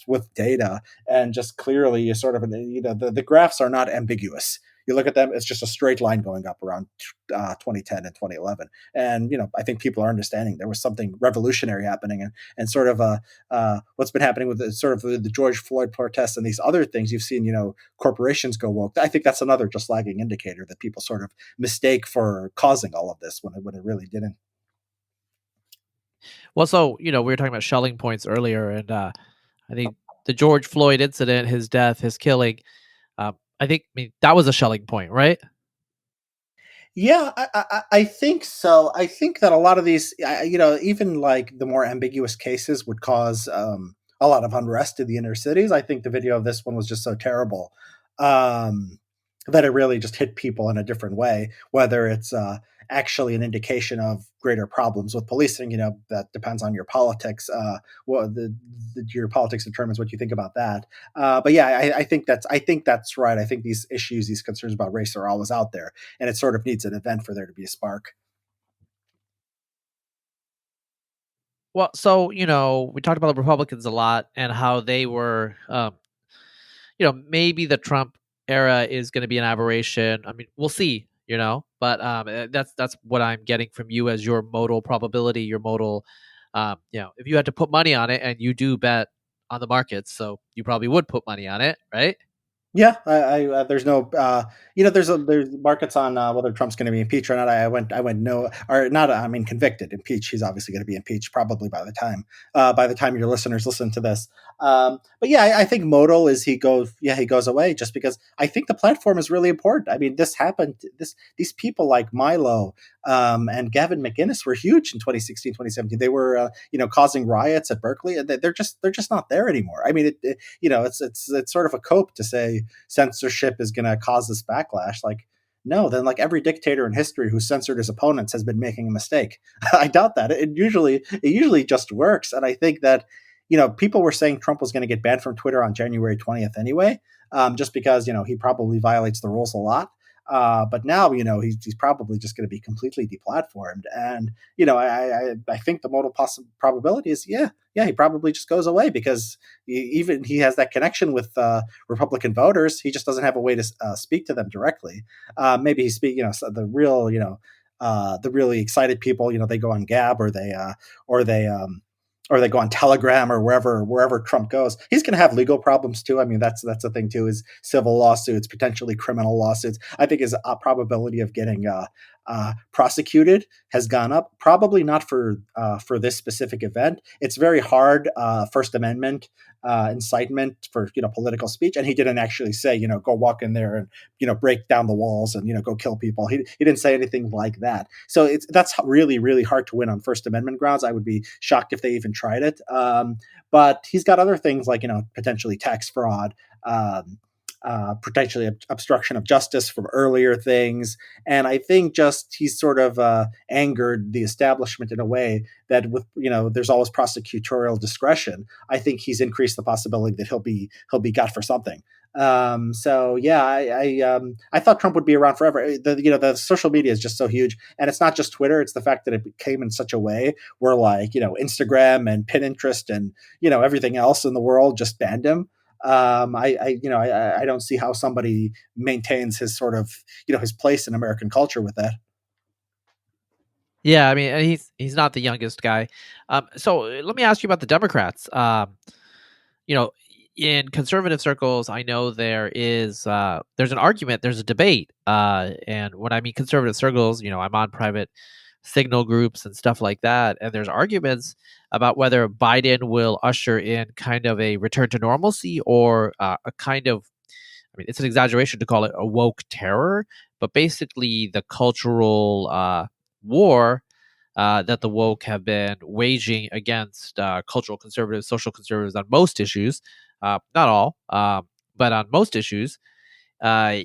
S1: with data and just clearly sort of the graphs are not ambiguous. You look at them, it's just a straight line going up around 2010 and 2011. And, I think people are understanding there was something revolutionary happening, and sort of what's been happening with the George Floyd protests and these other things. You've seen, corporations go woke. I think that's another just lagging indicator that people sort of mistake for causing all of this when it really didn't.
S2: Well, so, we were talking about Schelling points earlier, and I think the George Floyd incident, his death, his killing, I mean, that was a Schelling point, right?
S1: Yeah, I think so. I think that a lot of these, even like the more ambiguous cases would cause a lot of unrest in the inner cities. I think the video of this one was just so terrible um, that it really just hit people in a different way, whether it's actually an indication of greater problems with policing. That depends on your politics. Your politics determines what you think about that. But yeah, I think that's right. I think these issues, these concerns about race are always out there, and it sort of needs an event for there to be a spark.
S2: Well, so, we talked about the Republicans a lot and how they were, maybe the Trump era is going to be an aberration. I mean, we'll see, but that's what I'm getting from you as your modal probability, your modal, if you had to put money on it, and you do bet on the markets, so you probably would put money on it, right?
S1: Yeah, there's no, there's markets on whether Trump's going to be impeached or not. I went no, or not. I mean, convicted, impeached. He's obviously going to be impeached probably by the time your listeners listen to this. But yeah, I think modal is he goes away just because I think the platform is really important. I mean, this happened. These people like Milo and Gavin McInnes were huge in 2016, 2017. They were causing riots at Berkeley, and they're just not there anymore. I mean, it's sort of a cope to say censorship is going to cause this backlash. Like, no, then like every dictator in history who censored his opponents has been making a mistake. I doubt that. It usually just works. And I think that, people were saying Trump was going to get banned from Twitter on January 20th anyway, just because, he probably violates the rules a lot. But now, he's probably just going to be completely deplatformed. And, I think the modal probability is, yeah, he probably just goes away because he has that connection with Republican voters. He just doesn't have a way to speak to them directly. Maybe he speak, the real, the really excited people, they go on Gab or they, or they go on Telegram or wherever Trump goes. He's going to have legal problems too. I mean, that's the thing too, is civil lawsuits, potentially criminal lawsuits. I think his probability of getting prosecuted has gone up. Probably not for this specific event. It's very hard. First Amendment incitement for political speech, and he didn't actually say go walk in there and break down the walls and go kill people. He didn't say anything like that. So that's really, really hard to win on First Amendment grounds. I would be shocked if they even tried it. But he's got other things like potentially tax fraud. Potentially obstruction of justice from earlier things. And I think just he's sort of angered the establishment in a way that with, there's always prosecutorial discretion. I think he's increased the possibility that he'll be got for something. So yeah, I thought Trump would be around forever. The social media is just so huge, and it's not just Twitter. It's the fact that it came in such a way where like, Instagram and Pinterest and, everything else in the world just banned him. I don't see how somebody maintains his sort of, his place in American culture with that.
S2: Yeah, I mean, and he's not the youngest guy. So let me ask you about the Democrats. You know, in conservative circles, I know there's an argument, there's a debate, and when I mean conservative circles, I'm on private signal groups and stuff like that, and there's arguments about whether Biden will usher in kind of a return to normalcy or a kind of mean, it's an exaggeration to call it a woke terror, but basically the cultural war that the woke have been waging against cultural conservatives, social conservatives on most issues, not all, but on most issues. Uh,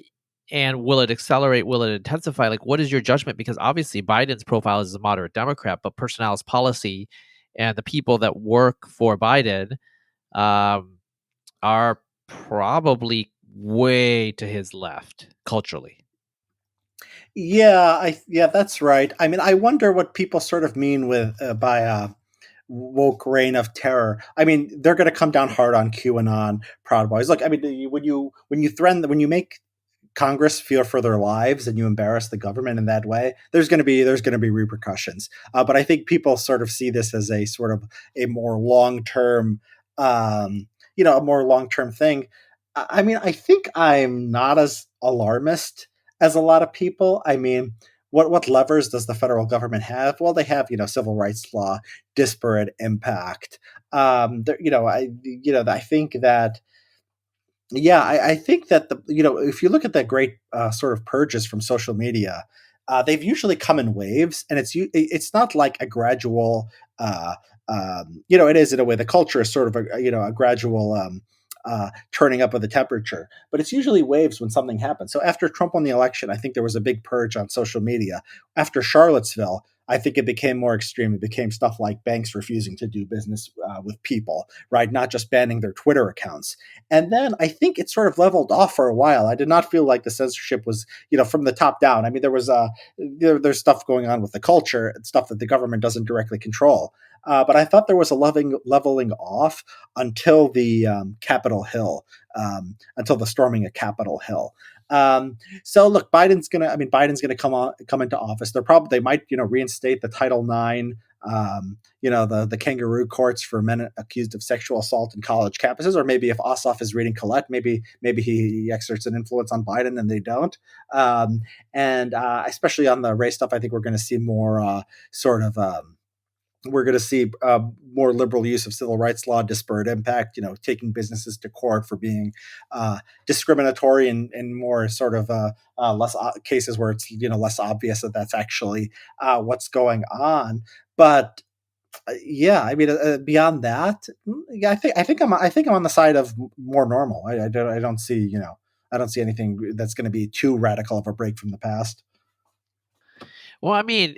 S2: and will it accelerate? Will it intensify? Like, what is your judgment? Because obviously Biden's profile is a moderate Democrat, but Personalis policy and the people that work for Biden um, are probably way to his left culturally.
S1: Yeah, that's right. I mean, I wonder what people sort of mean with by woke reign of terror. I mean, they're going to come down hard on QAnon, Proud Boys. Look, I mean, when you make Congress fear for their lives and you embarrass the government in that way, there's going to be repercussions. But I think people sort of see this as a sort of a more long term, a more long term thing. I mean, I think I'm not as alarmist as a lot of people. I mean, what levers does the federal government have? Well, they have civil rights law, disparate impact. I think that I think that if you look at the great sort of purges from social media, they've usually come in waves, and it's not like a gradual. It is in a way. The culture is sort of a gradual turning up of the temperature, but it's usually waves when something happens. So after Trump won the election, I think there was a big purge on social media. After Charlottesville, I think it became more extreme. It became stuff like banks refusing to do business with people, right? Not just banning their Twitter accounts. And then I think it sort of leveled off for a while. I did not feel like the censorship was, from the top down. I mean, there's stuff going on with the culture and stuff that the government doesn't directly control. But I thought there was a leveling off until the Capitol Hill, until the storming of Capitol Hill. So look, Biden's gonna come into office. They might reinstate the Title IX, the kangaroo courts for men accused of sexual assault in college campuses, or maybe if Ossoff is reading Colette, maybe he exerts an influence on Biden and they don't. And especially on the race stuff, I think we're going to see more sort of. We're going to see more liberal use of civil rights law, disparate impact, taking businesses to court for being discriminatory and more sort of less cases where it's less obvious that that's actually what's going on. But I mean, beyond that, yeah, I think I'm on the side of more normal. I don't see anything that's going to be too radical of a break from the past.
S2: Well, I mean,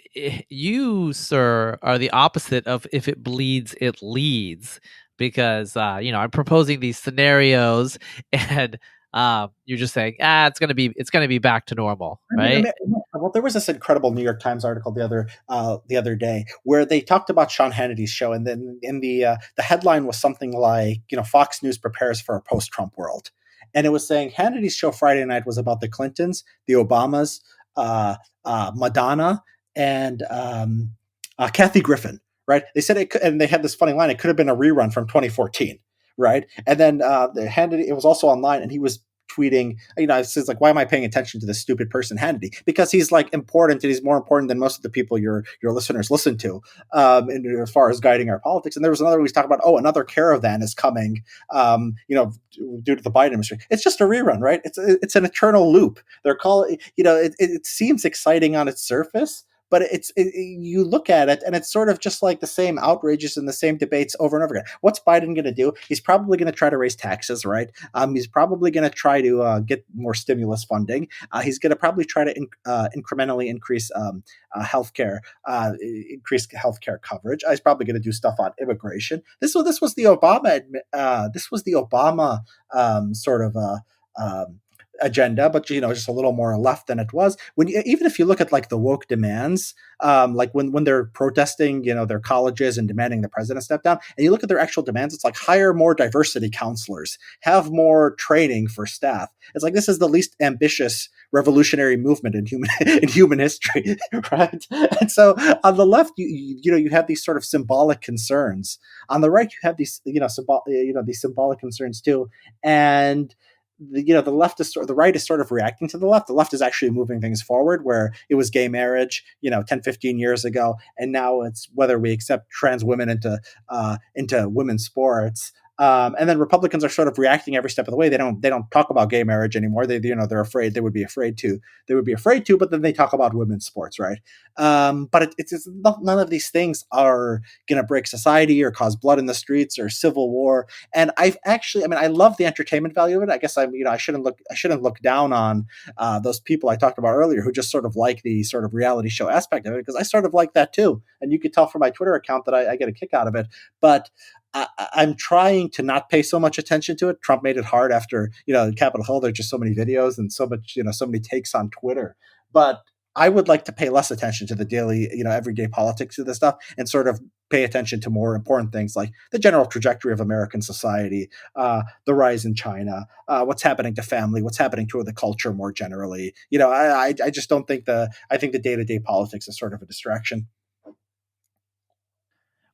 S2: you, sir, are the opposite of if it bleeds, it leads. Because I'm proposing these scenarios, and you're just saying, it's gonna be back to normal, right?
S1: Well, there was this incredible New York Times article the other day where they talked about Sean Hannity's show, and then in the headline was something like, Fox News prepares for a post-Trump world, and it was saying Hannity's show Friday night was about the Clintons, the Obamas, Madonna, and Kathy Griffin. Right? They said and they had this funny line. It could have been a rerun from 2014. Right? And then Hannity, it was also online, and he was tweeting, it's like, why am I paying attention to this stupid person, Hannity? Because he's like important, and he's more important than most of the people your listeners listen to, as far as guiding our politics. And there was another one he's talking about, another caravan is coming, due to the Biden administration. It's just a rerun, right? It's an eternal loop. They're calling, it seems exciting on its surface, but you look at it and it's sort of just like the same outrages and the same debates over and over again. What's Biden going to do? He's probably going to try to raise taxes, right? He's probably going to try to get more stimulus funding. He's going to probably try to incrementally increase healthcare, increase healthcare coverage. He's probably going to do stuff on immigration. This was the Obama sort of agenda, but just a little more left than it was. Even if you look at like the woke demands, like when they're protesting, their colleges and demanding the president step down, and you look at their actual demands, it's like hire more diversity counselors, have more training for staff. It's like this is the least ambitious revolutionary movement in human history, right? And so on the left, you have these sort of symbolic concerns. On the right, you have these these symbolic concerns too, and the right is sort of reacting to the left. The left is actually moving things forward, where it was gay marriage 10, 15 years ago, and now it's whether we accept trans women into women's sports. And then Republicans are sort of reacting every step of the way. They don't talk about gay marriage anymore. They're afraid. They would be afraid to. But then they talk about women's sports, right? But it's none of these things are going to break society or cause blood in the streets or civil war. And I love the entertainment value of it. I guess I shouldn't look down on those people I talked about earlier who just sort of like the sort of reality show aspect of it, because I sort of like that too. And you could tell from my Twitter account that I get a kick out of it. But I'm trying to not pay so much attention to it. Trump made it hard after, Capitol Hill. There's just so many videos and so much, so many takes on Twitter. But I would like to pay less attention to the daily, everyday politics of this stuff and sort of pay attention to more important things like the general trajectory of American society, the rise in China, what's happening to family, what's happening to the culture more generally. I just don't think I think the day-to-day politics is sort of a distraction.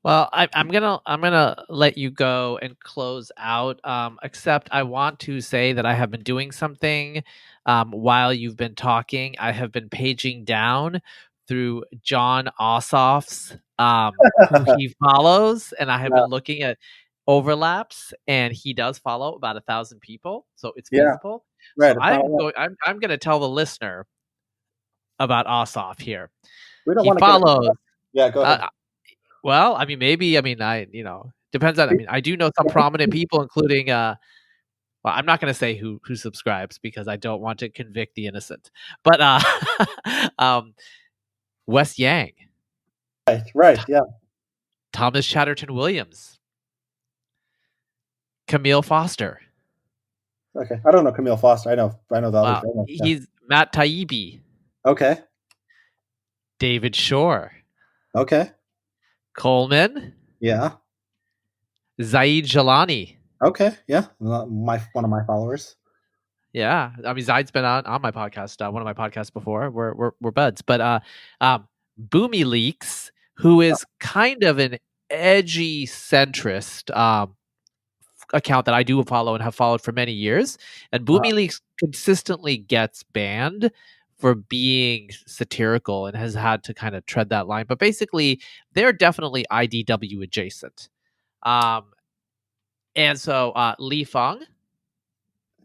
S2: Well, I'm gonna let you go and close out. Except I want to say that I have been doing something while you've been talking. I have been paging down through John Ossoff's who he follows, and I have been looking at overlaps, and he does follow about 1,000 people, so it's
S1: Yeah,
S2: feasible. So
S1: right.
S2: I'm going to tell the listener about Ossoff here.
S1: We don't
S2: He
S1: want to get it.
S2: follows.
S1: Yeah, go ahead.
S2: Well, I mean, maybe. I mean, depends on. I mean, I do know some prominent people, including. Well, I'm not going to say who subscribes because I don't want to convict the innocent. But um, Wes Yang,
S1: Right. Yeah.
S2: Thomas Chatterton Williams, Camille Foster.
S1: Okay. I don't know Camille Foster. I know the other thing. Yeah.
S2: He's Matt Taibbi,
S1: Okay.
S2: David Shore,
S1: Okay.
S2: Coleman,
S1: Yeah.
S2: Zaid Jalani.
S1: Okay. Yeah. One of my followers.
S2: Yeah, I mean, Zaid's been on my podcast, one of my podcasts before. We're buds, but Boomy Leaks, who is kind of an edgy centrist account that I do follow and have followed for many years, and Boomy Leaks consistently gets banned for being satirical and has had to kind of tread that line. But basically, they're definitely IDW adjacent. And so Li Feng.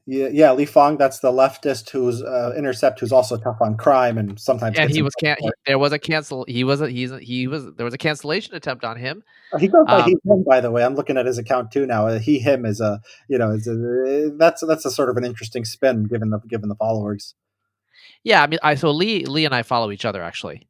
S1: Yeah. Li Fong. That's the leftist who's Intercept, who's also tough on crime and sometimes
S2: And
S1: gets
S2: he
S1: in.
S2: was there was a cancel. He was there was a cancellation attempt on him.
S1: He goes by he him. By the way, I'm looking at his account too now. He him is that's a sort of an interesting spin given the followers.
S2: Yeah, I mean, so Lee and I follow each other actually.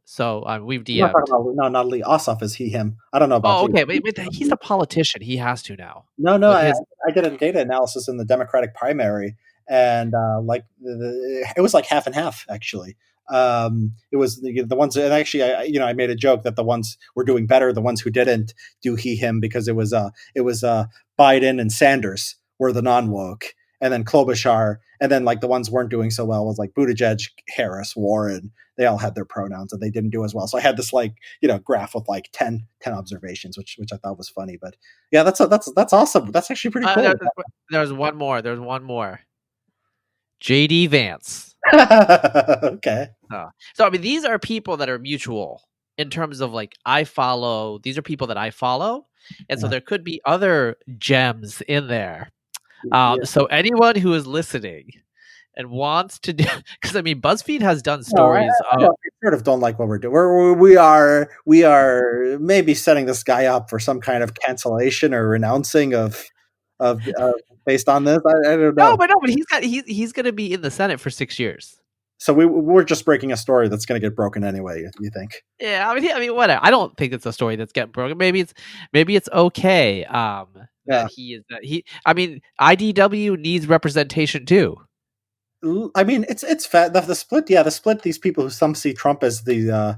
S2: So we've
S1: I'm not talking
S2: DM'd.
S1: about, no, not Lee Ossoff is he him. I don't know about
S2: Oh,
S1: Lee.
S2: okay, but he's a politician. He has to now
S1: No.
S2: with
S1: I,
S2: his.
S1: I did a data analysis in the Democratic primary, and it was like half and half actually. It was the ones, and actually, I made a joke that the ones were doing better, the ones who didn't do he him, because it was Biden and Sanders were the non woke, and then Klobuchar, and then like the ones weren't doing so well was like Buttigieg, Harris, Warren. They all had their pronouns and they didn't do as well. So I had this graph with like 10 observations, which I thought was funny. But yeah, that's awesome. That's actually pretty cool.
S2: There's one more. There's one more. JD Vance.
S1: Okay.
S2: So I mean, these are people that are mutual in terms of like I follow. These are people that I follow, and so there could be other gems in there. So anyone who is listening and wants to do, because I mean, BuzzFeed has done stories.
S1: I sort of don't like what we're doing. We are maybe setting this guy up for some kind of cancellation or renouncing of based on this. I don't know.
S2: No, but he's going to be in the Senate for 6 years.
S1: So we're just breaking a story that's going to get broken anyway. You think?
S2: Yeah, I mean, whatever. I don't think it's a story that's getting broken. Maybe it's okay. That he. I mean, IDW needs representation too.
S1: I mean, it's fat. The split. Yeah, the split. These people who some see Trump as the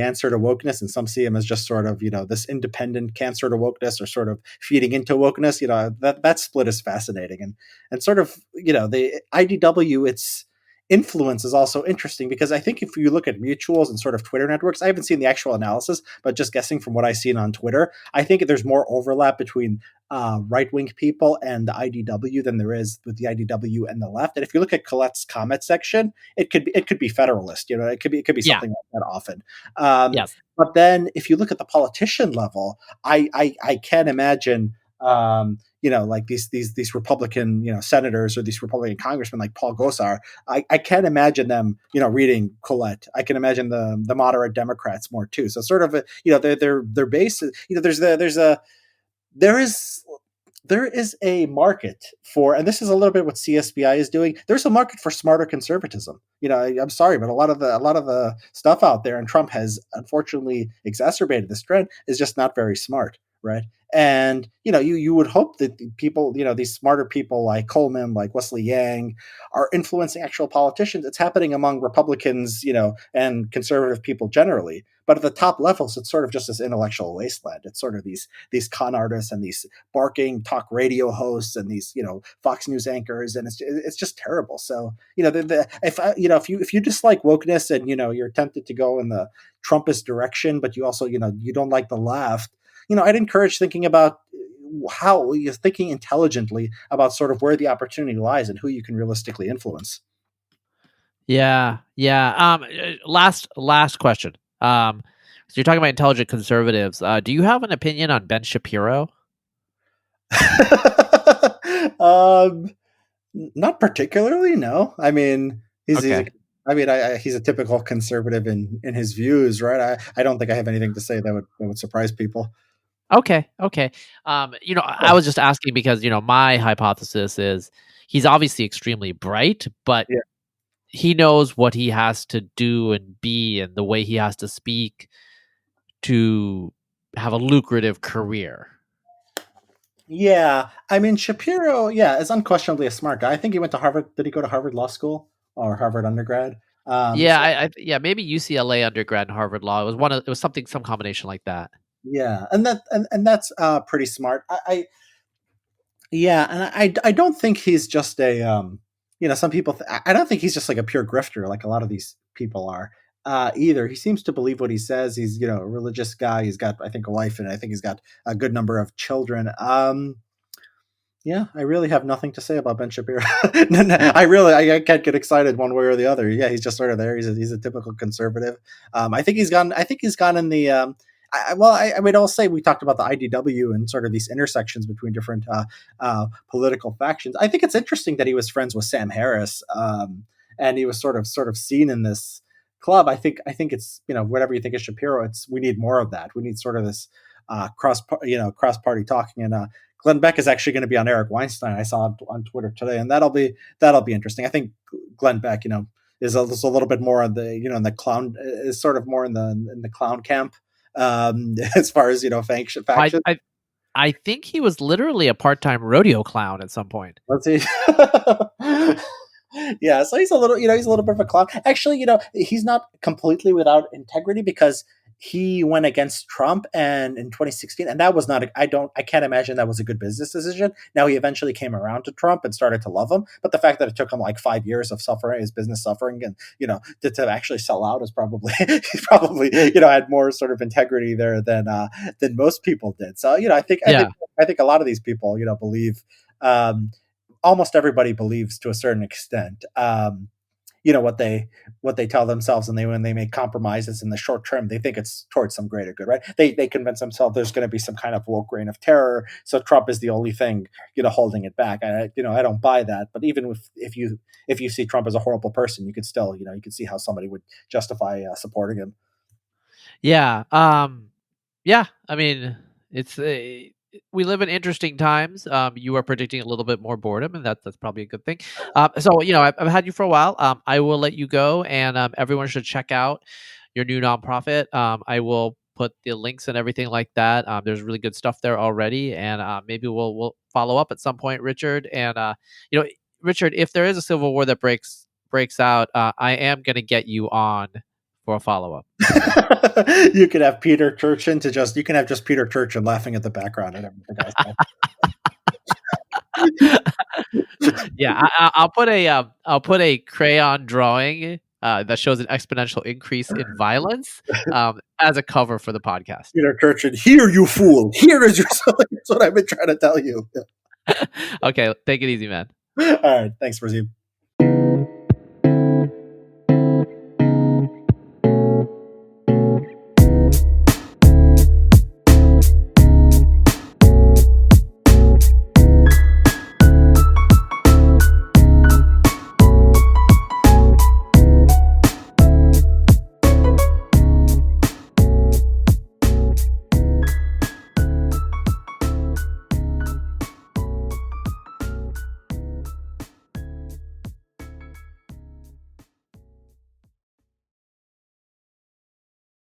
S1: answer to wokeness, and some see him as just sort of this independent cancer to wokeness, or sort of feeding into wokeness. That split is fascinating, and sort of the IDW. Its influence is also interesting because I think if you look at mutuals and sort of Twitter networks, I haven't seen the actual analysis, but just guessing from what I've seen on Twitter, I think there's more overlap between right-wing people and the IDW than there is with the IDW and the left. And if you look at Colette's comment section, it could be Federalist. It could be something like that often.
S2: Yes.
S1: But then if you look at the politician level, I can't imagine Like these Republican, senators or these Republican congressmen like Paul Gosar. I can't imagine them, reading Colette. I can imagine the moderate Democrats more too. So sort of, their base, there is there is a market for, and this is a little bit what CSPI is doing. There's a market for smarter conservatism. I'm sorry, but a lot of the stuff out there, and Trump has unfortunately exacerbated this trend, is just not very smart, right? And you would hope that people, these smarter people like Coleman, like Wesley Yang, are influencing actual politicians. It's happening among Republicans, and conservative people generally. But at the top levels, it's sort of just this intellectual wasteland. It's sort of these con artists and these barking talk radio hosts and these Fox News anchors, and it's just terrible. So if you dislike wokeness and you're tempted to go in the Trumpist direction, but you also you don't like the left, I'd encourage thinking about how you're thinking intelligently about sort of where the opportunity lies and who you can realistically influence.
S2: Yeah. Last question. So you're talking about intelligent conservatives. Do you have an opinion on Ben Shapiro?
S1: Not particularly. No, I mean
S2: Okay.
S1: he's a typical conservative in his views, right? I don't think I have anything to say that would surprise people.
S2: Okay. I was just asking because my hypothesis is he's obviously extremely bright, but
S1: Yeah.
S2: he knows what he has to do and be and the way he has to speak to have a lucrative career.
S1: Yeah, I mean Shapiro, yeah, is unquestionably a smart guy. I think he went to Harvard. Did he go to Harvard Law School or Harvard undergrad?
S2: Yeah,
S1: So
S2: maybe UCLA undergrad and Harvard Law. It was some combination like that.
S1: yeah, and that's pretty smart. Yeah, and I don't think he's just a some people I don't think he's just like a pure grifter like a lot of these people are either. He seems to believe what he says. He's a religious guy. He's got, I think, a wife, and I think he's got a good number of children. Yeah, I really have nothing to say about Ben Shapiro. I can't get excited one way or the other. Yeah, he's just sort of there. He's a typical conservative. I think he's gone in the. I mean, I'll say we talked about the IDW and sort of these intersections between different political factions. I think it's interesting that he was friends with Sam Harris, and he was sort of seen in this club. I think it's whatever you think of Shapiro, we need more of that. We need sort of this cross party talking, and Glenn Beck is actually going to be on Eric Weinstein. I saw on Twitter today, and that'll be interesting. I think Glenn Beck, is a little bit more on the in the clown, is sort of more in the clown camp, as far as faction.
S2: I think he was literally a part-time rodeo clown at some point.
S1: Let's see. Yeah, so he's a little bit of a clown. Actually, he's not completely without integrity because he went against Trump and in 2016, and that was not. I can't imagine that was a good business decision. Now he eventually came around to Trump and started to love him, but the fact that it took him like 5 years of suffering, his business suffering, and to actually sell out is probably he's probably had more sort of integrity there than most people did. So I think a lot of these people believe. Almost everybody believes to a certain extent what they tell themselves, and when they make compromises in the short term, they think it's towards some greater good, right? They convince themselves there's going to be some kind of woke reign of terror, so Trump is the only thing holding it back. I don't buy that, but even if you see Trump as a horrible person, you could still you could see how somebody would justify supporting him.
S2: Yeah. Yeah. I mean, we live in interesting times. You are predicting a little bit more boredom, and that's probably a good thing. So I've had you for a while. I will let you go, and everyone should check out your new nonprofit. I will put the links and everything like that. There's really good stuff there already, and maybe we'll follow up at some point, Richard. And Richard, if there is a civil war that breaks out, I am going to get you on for a follow up.
S1: You could have Peter Turchin you can have just Peter Turchin laughing at the background and everything else.
S2: Yeah, I'll put a crayon drawing that shows an exponential increase in violence as a cover for the podcast.
S1: Peter Turchin, here you fool! Here is your That's what I've been trying to tell you.
S2: Okay, take it easy, man.
S1: All right, thanks, Razib.